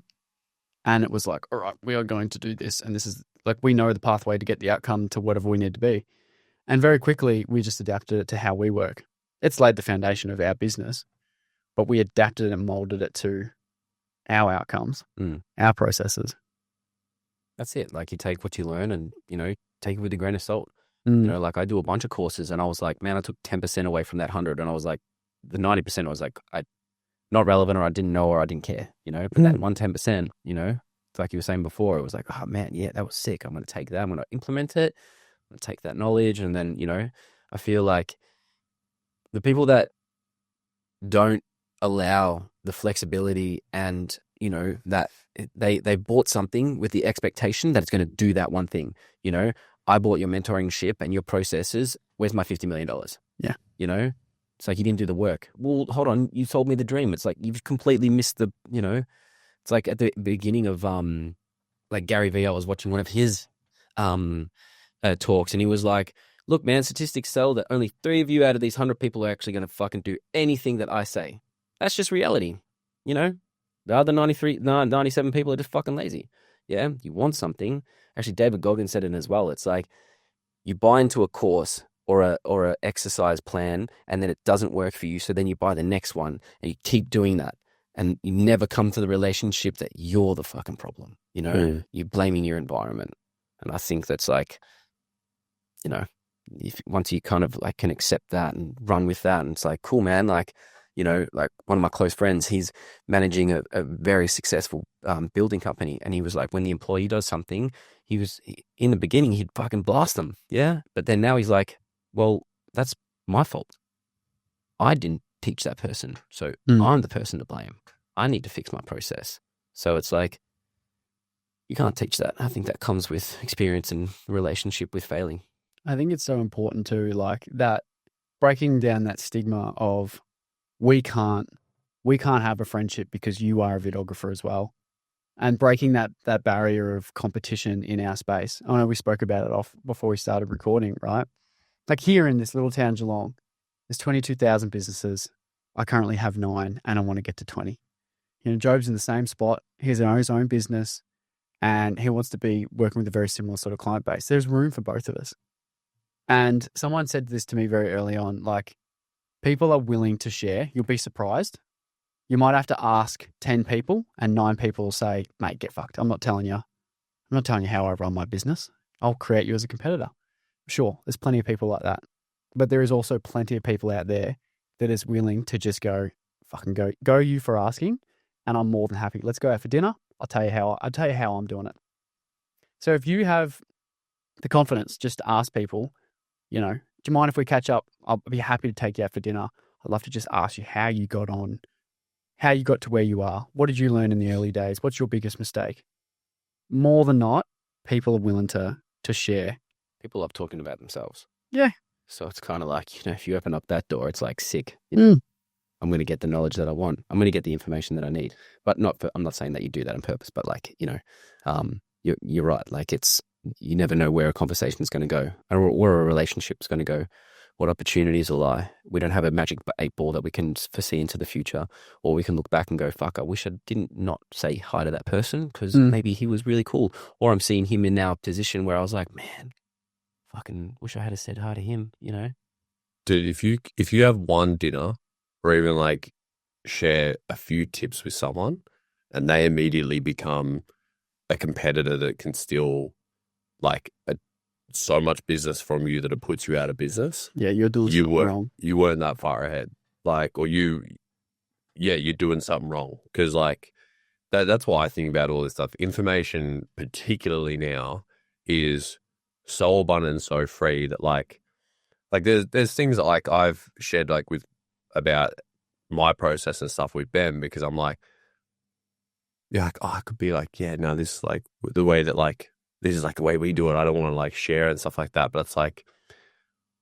and it was like, all right, we are going to do this. And this is like, we know the pathway to get the outcome to whatever we need to be. And very quickly, we just adapted it to how we work. It's laid the foundation of our business, but we adapted and molded it to our outcomes, our processes. That's it. Like you take what you learn and, take it with a grain of salt. Like I do a bunch of courses and I was like, man, I took 10% away from that 100. And I was like, the 90% I was like, not relevant or I didn't know or I didn't care, but that 10%, it's like you were saying before, it was like, oh man, yeah, that was sick. I'm going to take that. I'm going to implement it. I'm going to take that knowledge. And then, I feel like the people that don't allow the flexibility and, that they bought something with the expectation that it's going to do that one thing, I bought your mentoring ship and your processes. Where's my $50 million? Yeah. It's like you didn't do the work. Well, hold on. You told me the dream. It's like you've completely missed the, it's like at the beginning of, like Gary Vee, I was watching one of his talks and he was like, look, man, statistics tell that only 3 of you out of these 100 people are actually going to fucking do anything that I say. That's just reality. The other 97 people are just fucking lazy. Yeah. You want something. Actually, David Goggins said it as well. It's like you buy into a course or a exercise plan and then it doesn't work for you. So then you buy the next one and you keep doing that. And you never come to the relationship that you're the fucking problem. You're blaming your environment. And I think that's like, once you kind of like can accept that and run with that and it's like, cool, man, like, like one of my close friends, he's managing a very successful building company. And he was like, when the employee does something, in the beginning, he'd fucking blast them. Yeah. But then now he's like, well, that's my fault. I didn't teach that person. So I'm the person to blame. I need to fix my process. So it's like, you can't teach that. I think that comes with experience and relationship with failing. I think it's so important too, like that breaking down that stigma of we can't have a friendship because you are a videographer as well. And breaking that barrier of competition in our space. I know we spoke about it off before we started recording, right? Like here in this little town, Geelong, there's 22,000 businesses. I currently have 9 and I want to get to 20. Job's in the same spot. He has his own business and he wants to be working with a very similar sort of client base. There's room for both of us. And someone said this to me very early on, like people are willing to share. You'll be surprised. You might have to ask 10 people and 9 people will say, mate, get fucked. I'm not telling you how I run my business. I'll create you as a competitor. Sure, there's plenty of people like that. But there is also plenty of people out there that is willing to just go you for asking. And I'm more than happy. Let's go out for dinner. I'll tell you how I'm doing it. So if you have the confidence just to ask people, do you mind if we catch up? I'll be happy to take you out for dinner. I'd love to just ask you how you got on, how you got to where you are. What did you learn in the early days? What's your biggest mistake? More than not, people are willing to share. People love talking about themselves. Yeah. So it's kind of like, if you open up that door, it's like sick. I'm going to get the knowledge that I want. I'm going to get the information that I need. But I'm not saying that you do that on purpose, but like, you're right. Like you never know where a conversation is going to go or where a relationship is going to go what opportunities will lie. We don't have a magic 8 ball that we can foresee into the future, or we can look back and go, fuck, I wish I didn't not say hi to that person because maybe he was really cool. Or I'm seeing him in now a position where I was like, man, fucking wish I had said hi to him, you know? Dude, if you have one dinner or even like share a few tips with someone and they immediately become a competitor that can steal like so much business from you that it puts you out of business. Yeah, you're doing something wrong. You weren't that far ahead. Like, or you're doing something wrong. Because like that's why I think about all this stuff. Information, particularly now, is so abundant and so free that like there's things that like I've shared like with about my process and stuff with Ben because I'm like, yeah, like, oh, I could be like, yeah, no, this is like the way that like this is like the way we do it. I don't want to like share and stuff like that. But it's like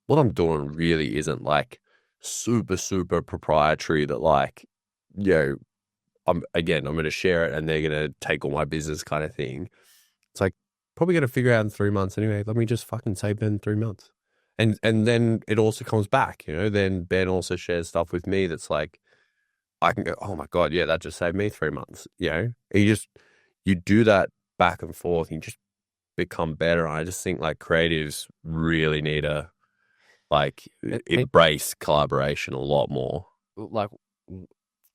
what I'm doing really isn't like super, super proprietary that like, I'm going to share it and they're going to take all my business kind of thing. It's like probably going to figure out in 3 months anyway. Let me just fucking save Ben 3 months. And then it also comes back, then Ben also shares stuff with me that's like, I can go, oh my God, yeah, that just saved me 3 months, And you do that back and forth and you just become better. And I just think like creatives really need to like embrace collaboration a lot more. Like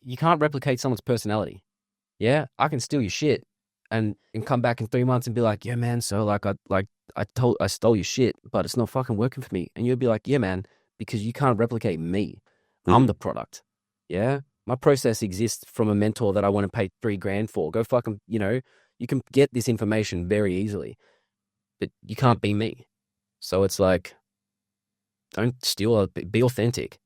you can't replicate someone's personality. Yeah, I can steal your shit and come back in 3 months and be like, yeah, man, so like I stole your shit, but it's not fucking working for me. And you'll be like, yeah, man, because you can't replicate me. I'm the product. Yeah. My process exists from a mentor that I want to pay $3,000 for. Go fucking, you can get this information very easily, but you can't be me. So it's like, don't steal, be authentic.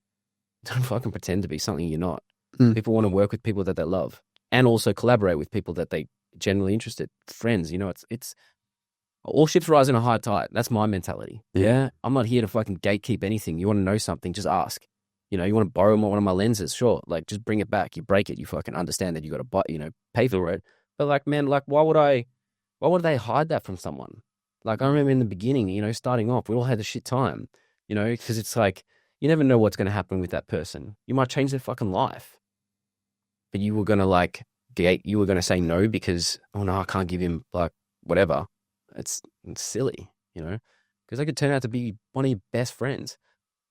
Don't fucking pretend to be something you're not. People want to work with people that they love and also collaborate with people that they generally interested. Friends, it's all ships rise in a high tide. That's my mentality. Yeah. I'm not here to fucking gatekeep anything. You want to know something, just ask. You want to borrow one of my lenses, sure. Like, just bring it back. You break it, you fucking understand that you got to buy, pay for it. But like, man, like, why would they hide that from someone? Like, I remember in the beginning, starting off, we all had a shit time, because it's like, you never know what's going to happen with that person. You might change their fucking life. But you were going to you were going to say no because, oh no, I can't give him like whatever. It's silly, because they could turn out to be one of your best friends.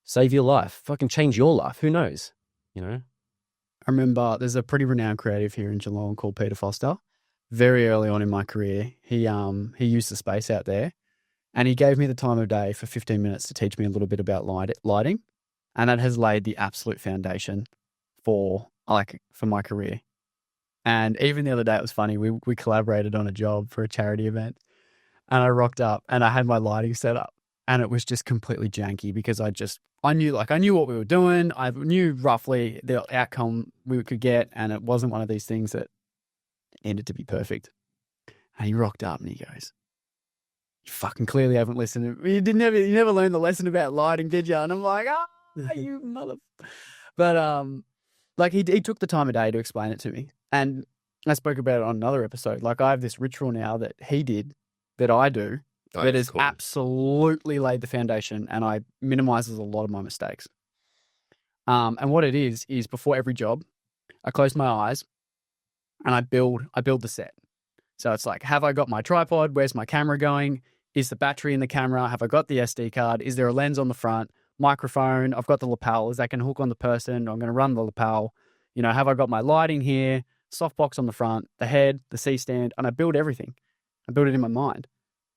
Save your life, fucking change your life. Who knows? I remember there's a pretty renowned creative here in Geelong called Peter Foster. Very early on in my career, he used the space out there, and he gave me the time of day for 15 minutes to teach me a little bit about lighting, and that has laid the absolute foundation for my career. And even the other day, it was funny. We collaborated on a job for a charity event, and I rocked up and I had my lighting set up. And it was just completely janky because I knew what we were doing. I knew roughly the outcome we could get. And it wasn't one of these things that needed to be perfect. And he rocked up and he goes, you fucking clearly haven't listened. You never learned the lesson about lighting, did you? And I'm like, you mother. But like he took the time of day to explain it to me. And I spoke about it on another episode. Like I have this ritual now that he did that I do. That has absolutely laid the foundation, and I minimizes a lot of my mistakes. And what it is before every job, I close my eyes and I build the set. So it's like, have I got my tripod? Where's my camera going? Is the battery in the camera? Have I got the SD card? Is there a lens on the front? Microphone? I've got the lapels that can hook on the person. I'm going to run the lapel. Have I got my lighting here? Softbox on the front, the head, the C-stand, and I build everything. I build it in my mind.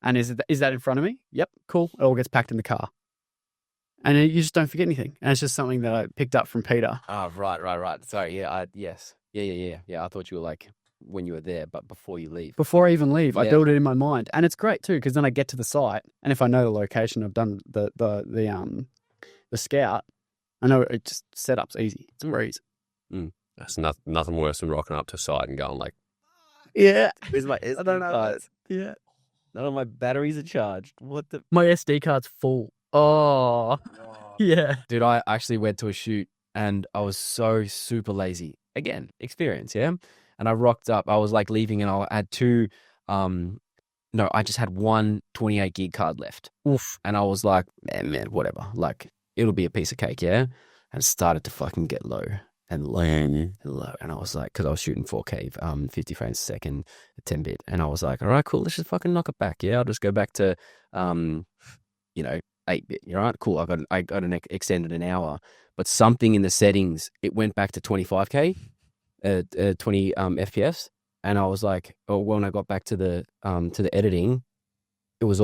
And is that in front of me? Yep, cool. It all gets packed in the car. And you just don't forget anything. And it's just something that I picked up from Peter. Oh, right. Sorry, yeah, yes. Yeah. I thought you were like when you were there, but before you leave. Before I even leave, I build it in my mind. And it's great too, because then I get to the site, and if I know the location, I've done the scout, I know it just setup's easy. It's a breeze. That's nothing worse than rocking up to site and going like, yeah. Where's my SD I don't know. cards? Yeah. None of my batteries are charged. What the? My SD card's full. Oh. Yeah. Dude, I actually went to a shoot and I was so super lazy. Again, experience, yeah? And I rocked up. I was like leaving and I had I just had one 28 gig card left. Oof. And I was like, man, whatever. Like, it'll be a piece of cake, yeah? And it started to fucking get low and low and low. And I was like, because I was shooting 4K, 50 frames a second, 10 bit. And I was like, all right, cool, let's just fucking knock it back. Yeah, I'll just go back to, 8 bit. All right, cool. I got an extended an hour, but something in the settings, it went back to 25K, 20 FPS. And I was like, oh, when I got back to the editing, it was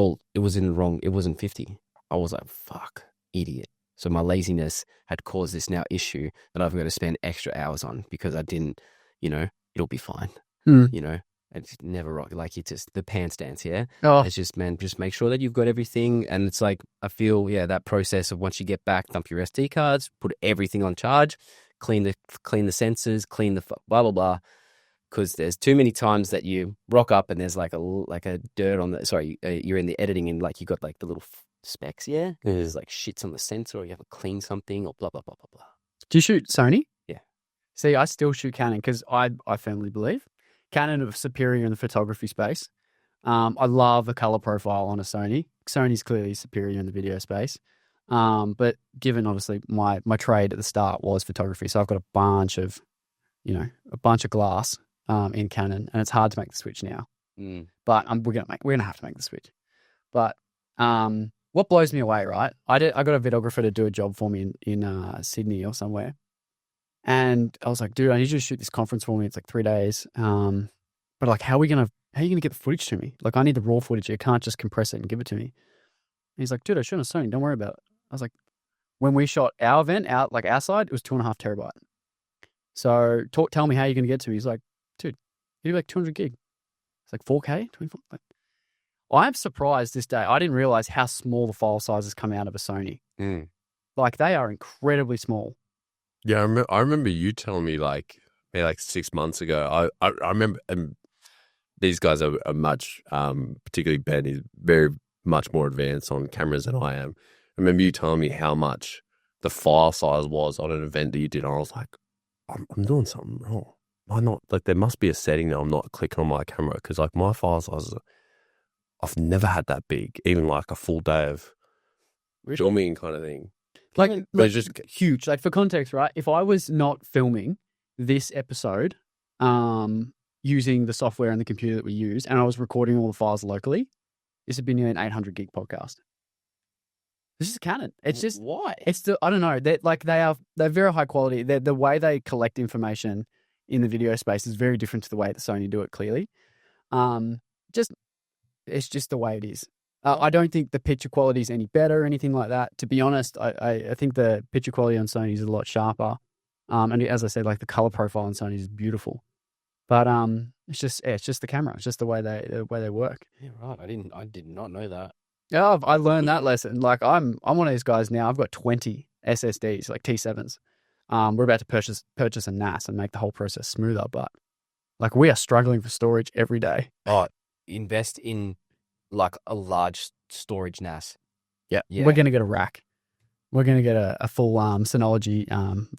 in the wrong. It wasn't 50. I was like, fuck, idiot. So my laziness had caused this now issue that I've got to spend extra hours on because I didn't, it'll be fine. It's never rock. Like, it's just the pants dance, yeah? Oh, It's just, man, just make sure that you've got everything. And it's like, I feel, that process of once you get back, dump your SD cards, put everything on charge, clean the sensors, clean the blah, blah, blah. Because there's too many times that you rock up and there's like a dirt on you're in the editing and like you got like the little specks, yeah? There's like shits on the sensor or you have to clean something or blah, blah, blah, blah, blah. do you shoot Sony? Yeah. See, I still shoot Canon because I firmly believe Canon are superior in the photography space. I love the color profile on a Sony. Sony's clearly superior in the video space. But given obviously my trade at the start was photography, so I've got a bunch of glass in Canon, and it's hard to make the switch now. But we're gonna have to make the switch. But what blows me away, right? I got a videographer to do a job for me in Sydney or somewhere. And I was like, dude, I need you to shoot this conference for me. It's like 3 days. But like, how are you gonna get the footage to me? Like, I need the raw footage. You can't just compress it and give it to me. And he's like, dude, I shot on Sony. Don't worry about it. I was like, when we shot our event our side, it was 2.5 terabyte. So tell me how you're gonna get to me. He's like, dude, you do like 200 gig. It's like 4K, 24. Like, I'm surprised this day. I didn't realize how small the file sizes come out of a Sony. Like, they are incredibly small. Yeah, I remember you telling me like maybe like 6 months ago. I remember, and these guys are much, particularly Ben is very much more advanced on cameras than I am. I remember you telling me how much the file size was on an event that you did. And I was like, I'm doing something wrong. Why not? Like, there must be a setting that I'm not clicking on my camera because like my file sizes, I've never had that big, even like a full day of filming kind of thing. Like, But it's just huge. Like, for context, right? If I was not filming this episode using the software and the computer that we use, and I was recording all the files locally, this would be nearly an 800 gig podcast. This is Canon. It's just why? It's I don't know. They're very high quality. The way they collect information in the video space is very different to the way that Sony do it. Clearly, it's just the way it is. I don't think the picture quality is any better or anything like that. To be honest, I think the picture quality on Sony is a lot sharper. And as I said, like, the color profile on Sony is beautiful. But it's just the camera. It's just the way they work. Yeah, right. I did not know that. Yeah, I learned that lesson. Like, I'm one of these guys now. I've got 20 SSDs, like T7s. We're about to purchase a NAS and make the whole process smoother. But like, we are struggling for storage every day. Oh, invest in like a large storage NAS. Yeah. Yeah. We're gonna get a rack. We're gonna get a full Synology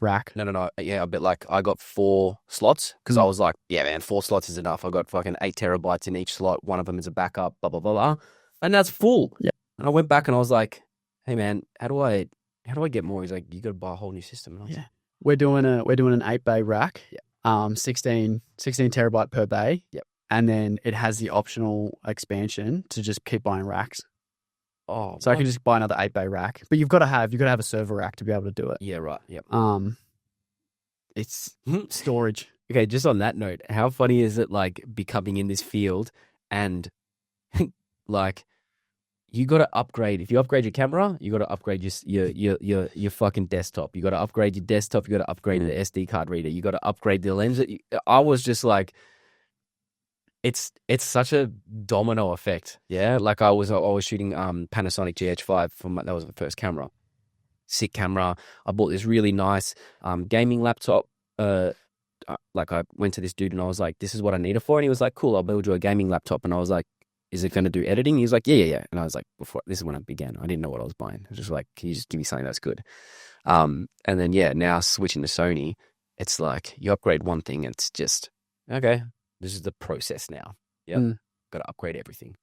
rack. No. Yeah, but like, I got 4 slots because I was like, yeah, man, 4 slots is enough. I got fucking 8 terabytes in each slot. One of them is a backup, blah, blah, blah, blah. And that's full. Yeah. And I went back and I was like, hey man, how do I get more? He's like, you got to buy a whole new system. And I was like, We're doing an 8-bay rack. Yeah. 16 terabyte per bay. Yep. And then it has the optional expansion to just keep buying racks. oh, So I can just buy another 8-bay rack. But you've got to have a server rack to be able to do it. yeah, right. Yep. It's storage. Okay, just on that note, how funny is it like becoming in this field and like, you got to upgrade. If you upgrade your camera, you got to upgrade your fucking desktop. You got to upgrade your desktop. You got to upgrade the SD card reader. You got to upgrade the lens. I was just like, it's such a domino effect. Yeah, like I was shooting Panasonic GH5 that was the first camera. Sick camera. I bought this really nice gaming laptop. Like, I went to this dude and I was like, this is what I need it for, and he was like, cool, I'll build you a gaming laptop. And I was like, is it going to do editing? He was like, yeah. And I was like, this is when I began. I didn't know what I was buying. I was just like, can you just give me something that's good? And then, now switching to Sony, it's like you upgrade one thing and it's just, okay, this is the process now. Yep. Got to upgrade everything.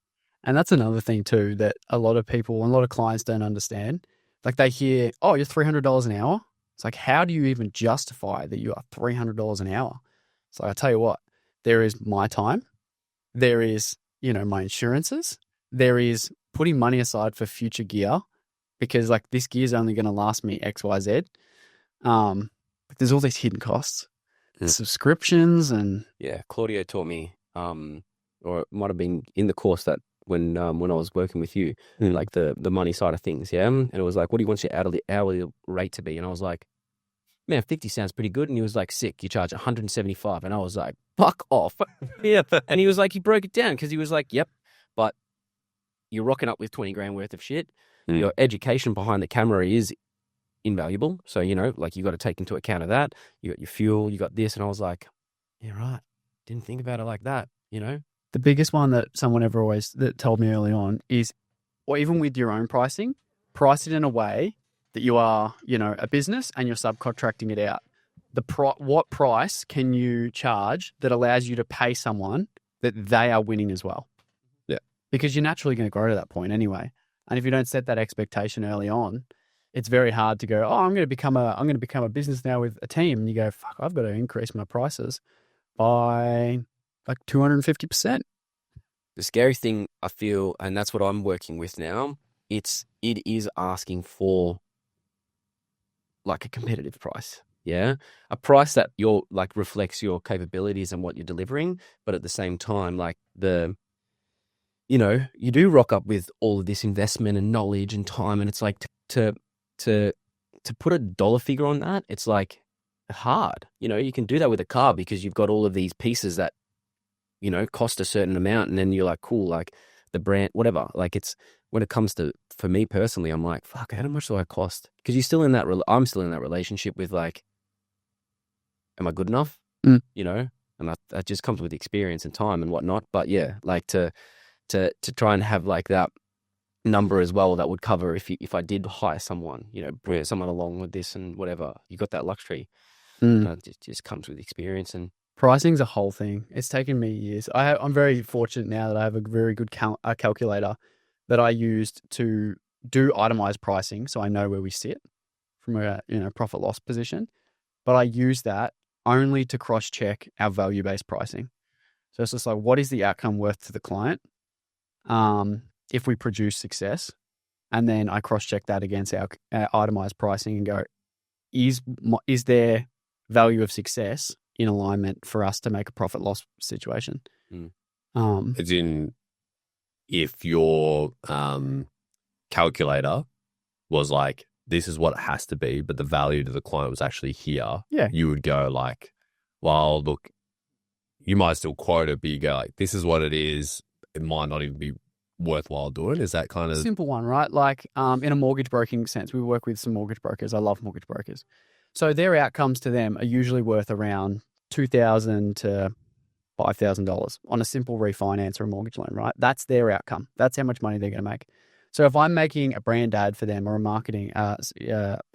And that's another thing too that a lot of people and a lot of clients don't understand. Like they hear, oh, you're $300 an hour. It's like, how do you even justify that you are $300 an hour? It's like, I tell you what, there is my time. There is, my insurances. There is putting money aside for future gear because like this gear is only going to last me X, Y, Z. But there's all these hidden costs, subscriptions and. Yeah. Claudio taught me, or it might have been in the course that when I was working with you, like the money side of things. Yeah. And it was like, what do you want your hourly rate to be? And I was like, man, 50 sounds pretty good. And he was like, sick, you charge 175. And I was like, fuck off. Yeah. And he was like, he broke it down because he was like, yep, but you're rocking up with 20 grand worth of shit. Your education behind the camera is invaluable. So, like you got to take into account of that. You got your fuel, you got this. And I was like, yeah, right. Didn't think about it like that, The biggest one that someone that told me early on is, or even with your own pricing, price it in a way that you are, a business and you're subcontracting it out. What price can you charge that allows you to pay someone that they are winning as well? Yeah. Because you're naturally going to grow to that point anyway. And if you don't set that expectation early on, it's very hard to go, oh, I'm going to become a business now with a team. And you go, fuck, I've got to increase my prices by like 250%. The scary thing I feel, and that's what I'm working with now, it is asking for like a competitive price. Yeah. A price that reflects your capabilities and what you're delivering. But at the same time, like you do rock up with all of this investment and knowledge and time. And it's like to put a dollar figure on that, it's like hard. You can do that with a car because you've got all of these pieces that, cost a certain amount. And then you're like, cool, like the brand, whatever. Like it's, when it comes to, for me personally, I'm like, fuck, how much do I cost? Because you're still in that, I'm still in that relationship with like, am I good enough? And that just comes with experience and time and whatnot. But yeah, like to try and have like that number as well that would cover if I did hire someone, bring someone along with this and whatever, you got that luxury. It just comes with experience. And pricing's a whole thing. It's taken me years. I'm very fortunate now that I have a very good calculator that I used to do itemized pricing, so I know where we sit from a profit loss position. But I use that only to cross check our value based pricing. So it's just like, what is the outcome worth to the client if we produce success? And then I cross check that against our itemized pricing and go, is there value of success in alignment for us to make a profit loss situation? As in, if your calculator was like, this is what it has to be, but the value to the client was actually here, you would go like, well, look, you might still quote it, but you go like, this is what it is. It might not even be worthwhile doing. Is that kind of simple one, right? Like in a mortgage broking sense, we work with some mortgage brokers. I love mortgage brokers. So their outcomes to them are usually worth around $2,000 to $5,000 on a simple refinance or a mortgage loan, right? That's their outcome. That's how much money they're going to make. So if I'm making a brand ad for them or a marketing, an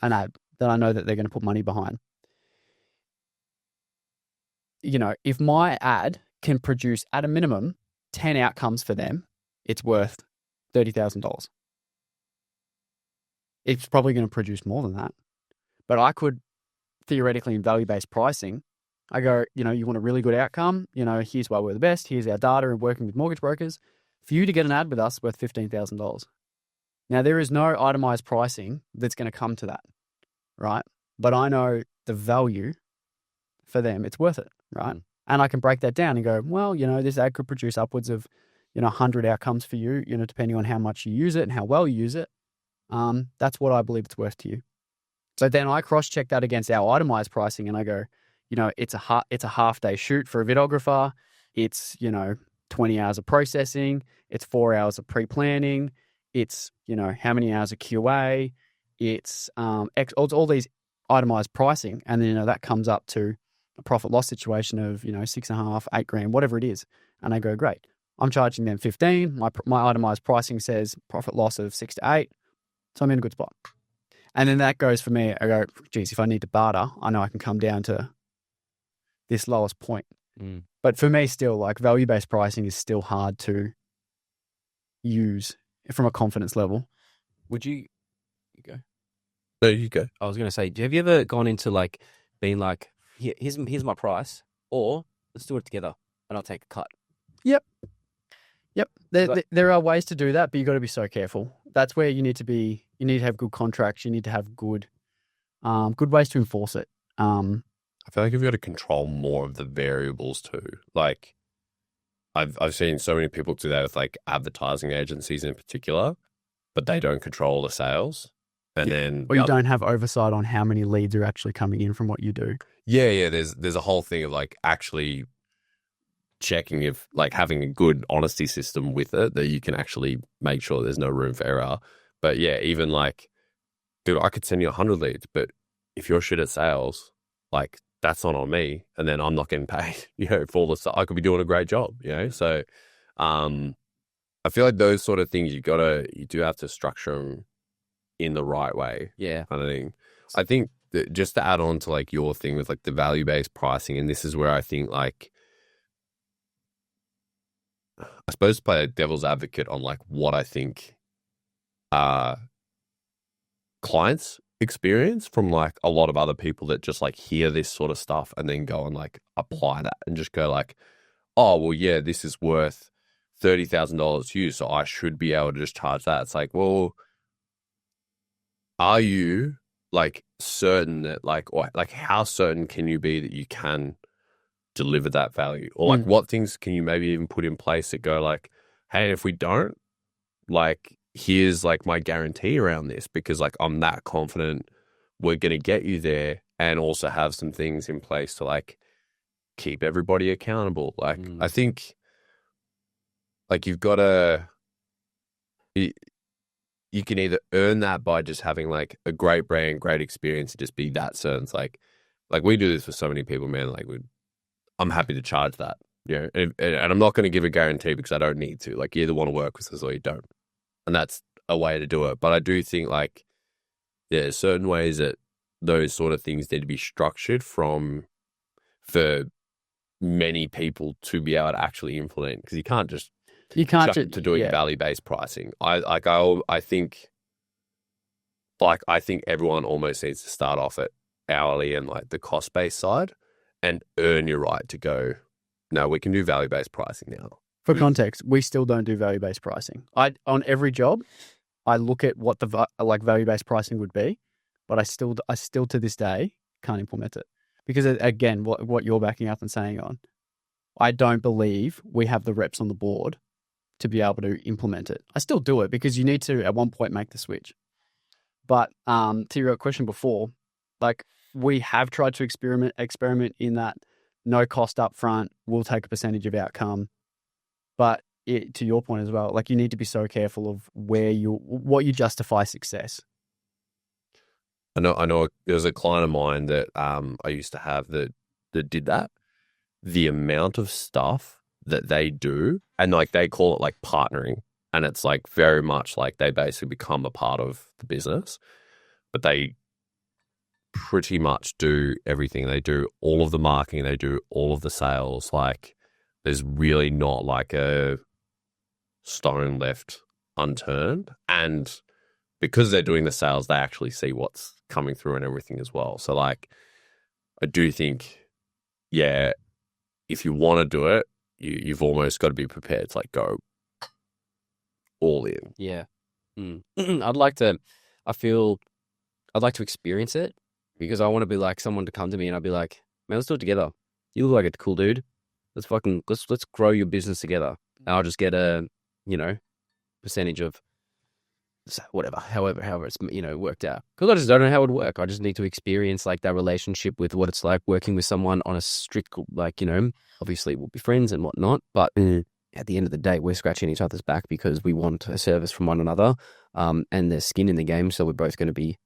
ad that I know that they're going to put money behind, if my ad can produce at a minimum 10 outcomes for them, it's worth $30,000. It's probably going to produce more than that. But I could theoretically in value-based pricing, I go, you want a really good outcome. Here's why we're the best. Here's our data and working with mortgage brokers. For you to get an ad with us, worth $15,000. Now, there is no itemized pricing that's going to come to that, right? But I know the value for them, it's worth it, right? And I can break that down and go, well, this ad could produce upwards of, 100 outcomes for you, depending on how much you use it and how well you use it. That's what I believe it's worth to you. So then I cross-check that against our itemized pricing and I go, it's a half-day shoot for a videographer. It's, 20 hours of processing. It's 4 hours of pre-planning. It's, how many hours of QA. It's all these itemized pricing. And then, that comes up to a profit loss situation of, $6.5, $8,000, whatever it is. And I go, great. I'm charging them 15. My itemized pricing says profit loss of 6 to 8. So I'm in a good spot. And then that goes for me. I go, geez, if I need to barter, I know I can come down to this lowest point. But for me, still, like value-based pricing is still hard to use from a confidence level. Would you go? No, you go. I was going to say, have you ever gone into like being like, here's my price, or let's do it together and I'll take a cut. Yep. But- There are ways to do that, but you got to be so careful. That's where you need to be. You need to have good contracts. You need to have good ways to enforce it. I feel like you've got to control more of the variables too. Like I've seen so many people do that with like advertising agencies in particular, but they don't control the sales. And then Or you don't have oversight on how many leads are actually coming in from what you do. yeah. There's a whole thing of like actually checking if like having a good honesty system with it that you can actually make sure there's no room for error. But yeah, even like, dude, I could send you 100 leads, but if you're shit at sales, like that's not on me, and then I'm not getting paid, for all the stuff. I could be doing a great job, So, I feel like those sort of things you do have to structure them in the right way, Yeah. kind of thing. I think that just to add on to like your thing with like the value-based pricing, and this is where I think like, I suppose play a devil's advocate on like what I think clients experience from like a lot of other people that just like hear this sort of stuff and then go and like apply that and just go like, oh, well, yeah, this is worth $30,000 to you, so I should be able to just charge that. It's like, well, are you like certain that like, or like how certain can you be that you can deliver that value? Or like what things can you maybe even put in place that go like, hey, if we don't, like, here's like my guarantee around this, because like I'm that confident we're going to get you there, and also have some things in place to like keep everybody accountable. Like, I think like you've got to, you can either earn that by just having like a great brand, great experience, and just be that certain. It's like we do this for so many people, man. Like I'm happy to charge that, and I'm not going to give a guarantee because I don't need to. Like, you either want to work with us or you don't. And that's a way to do it. But I do think like there's certain ways that those sort of things need to be structured for many people to be able to actually implement, because you can't just jump to doing value-based pricing. I think everyone almost needs to start off at hourly and like the cost-based side and earn your right to go, no, we can do value-based pricing now. For context, we still don't do value-based pricing. On every job, I look at what the like value-based pricing would be, but I still to this day can't implement it, because again, what you're backing up and saying on, I don't believe we have the reps on the board to be able to implement it. I still do it because you need to at one point make the switch. But to your question before, like we have tried to experiment in that no cost up front, we'll take a percentage of outcome. But to your point as well, like you need to be so careful of what you justify success. I know there's a client of mine that I used to have that did that. The amount of stuff that they do, and like they call it like partnering, and it's like very much like they basically become a part of the business, but they pretty much do everything. They do all of the marketing, they do all of the sales. Like there's really not like a stone left unturned. And because they're doing the sales, they actually see what's coming through and everything as well. So like, I do think, yeah, if you want to do it, you've almost got to be prepared to like go all in. Yeah. I'd like to experience it, because I want to be like someone to come to me and I'd be like, man, let's do it together. You look like a cool dude. Let's grow your business together. And I'll just get a, percentage of whatever, however it's, worked out. Because I just don't know how it would work. I just need to experience like that relationship with what it's like working with someone on a strict, like, obviously we'll be friends and whatnot, but at the end of the day, we're scratching each other's back because we want a service from one another, and there's skin in the game. So we're both going to be,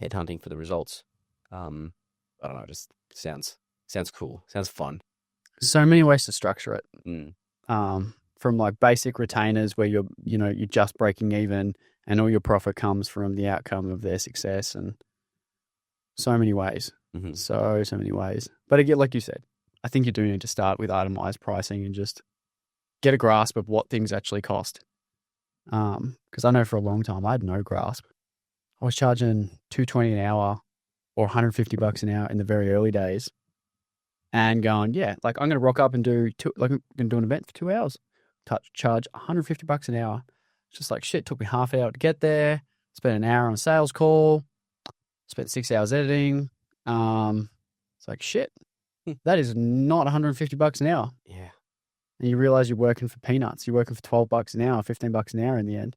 headhunting for the results. I don't know. It just sounds cool. Sounds fun. So many ways to structure it. From like basic retainers where you're just breaking even and all your profit comes from the outcome of their success, and so many ways. So many ways. But again, like you said, I think you do need to start with itemized pricing and just get a grasp of what things actually cost. Because I know for a long time I had no grasp I was charging $220 an hour or $150 an hour in the very early days, and going, yeah, like I'm going to rock up and I'm going to do an event for 2 hours, charge $150 an hour. It's just like shit. Took me half an hour to get there. Spent an hour on a sales call. Spent 6 hours editing. It's like shit. That is not $150 an hour. Yeah. And you realize you're working for peanuts. You're working for $12 an hour, $15 an hour in the end.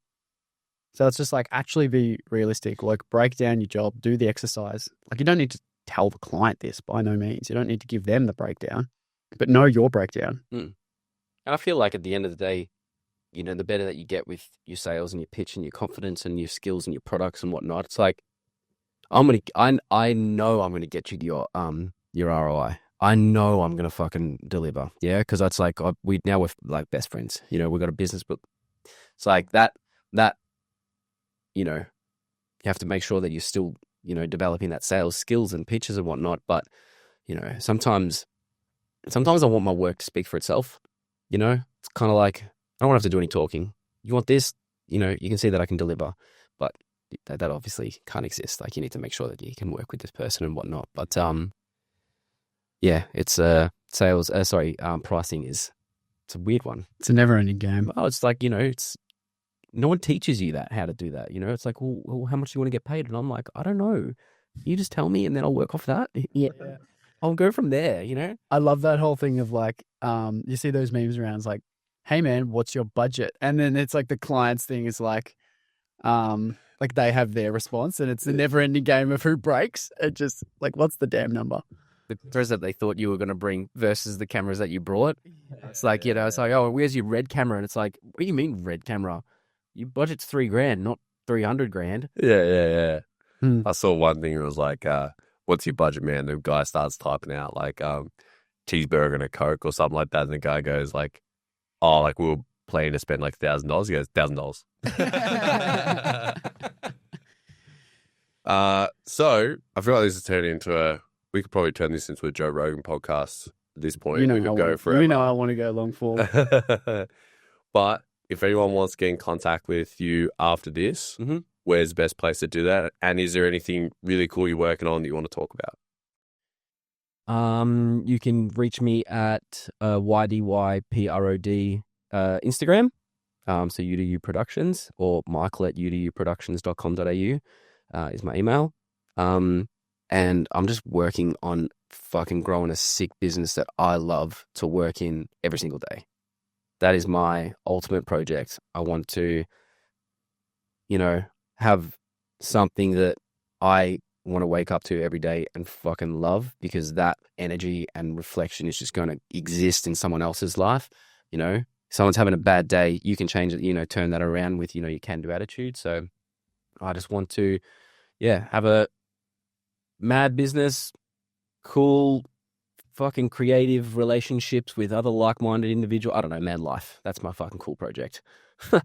So it's just like actually be realistic. Like break down your job, do the exercise. Like you don't need to tell the client this by no means. You don't need to give them the breakdown, but know your breakdown. And I feel like at the end of the day, you know, the better that you get with your sales and your pitch and your confidence and your skills and your products and whatnot, it's like I know I'm gonna get you your ROI. I know I'm gonna fucking deliver. Yeah, because that's like we're like best friends. You know, we've got a business, but it's like that. You know, you have to make sure that you're still, you know, developing that sales skills and pitches and whatnot. But you know, sometimes I want my work to speak for itself. You know, it's kind of like I don't want to have to do any talking. You want this, you know, you can see that I can deliver, but that obviously can't exist. Like you need to make sure that you can work with this person and whatnot. But yeah, it's pricing it's a weird one. It's a never-ending game. Oh, it's like, you know, no one teaches you how to do that. You know, it's like, well, how much do you want to get paid? And I'm like, I don't know. You just tell me, and then I'll work off that. Yeah. I'll go from there. You know, I love that whole thing of like, you see those memes around. It's like, hey man, what's your budget? And then it's like the client's thing is like they have their response, and it's a never-ending game of who breaks. It just like, what's the damn number? The cameras that they thought you were going to bring versus the cameras that you brought. It's like, you know, it's like, oh, where's your red camera? And it's like, what do you mean red camera? Your budget's $3,000, not $300,000. Yeah. I saw one thing. It was like, what's your budget, man? The guy starts typing out like cheeseburger and a Coke or something like that. And the guy goes like, oh, like we were planning to spend like $1,000. He goes, $1,000. So I feel like this is turning into we could probably turn this into a Joe Rogan podcast at this point. You know, we could go for it. You know, I want to go long form. But if anyone wants to get in contact with you after this, where's the best place to do that? And is there anything really cool you're working on that you want to talk about? You can reach me at YDYPROD Instagram. So UDU Productions, or Michael at uduproductions.com.au is my email. And I'm just working on fucking growing a sick business that I love to work in every single day. That is my ultimate project. I want to, you know, have something that I want to wake up to every day and fucking love, because that energy and reflection is just going to exist in someone else's life. You know, if someone's having a bad day, you can change it, you know, turn that around with, you know, your can-do attitude. So I just want to, have a mad business, cool, fucking creative relationships with other like-minded individuals. I don't know, mad life. That's my fucking cool project. I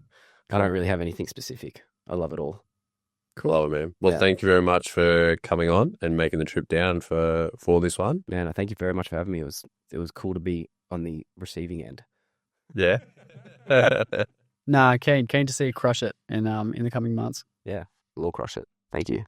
don't really have anything specific. I love it all. Cool. Love it, man. Well, thank you very much for coming on and making the trip down for this one. Man, I thank you very much for having me. It was cool to be on the receiving end. Yeah. Nah, keen to see you crush it in the coming months. Yeah, we'll crush it. Thank you.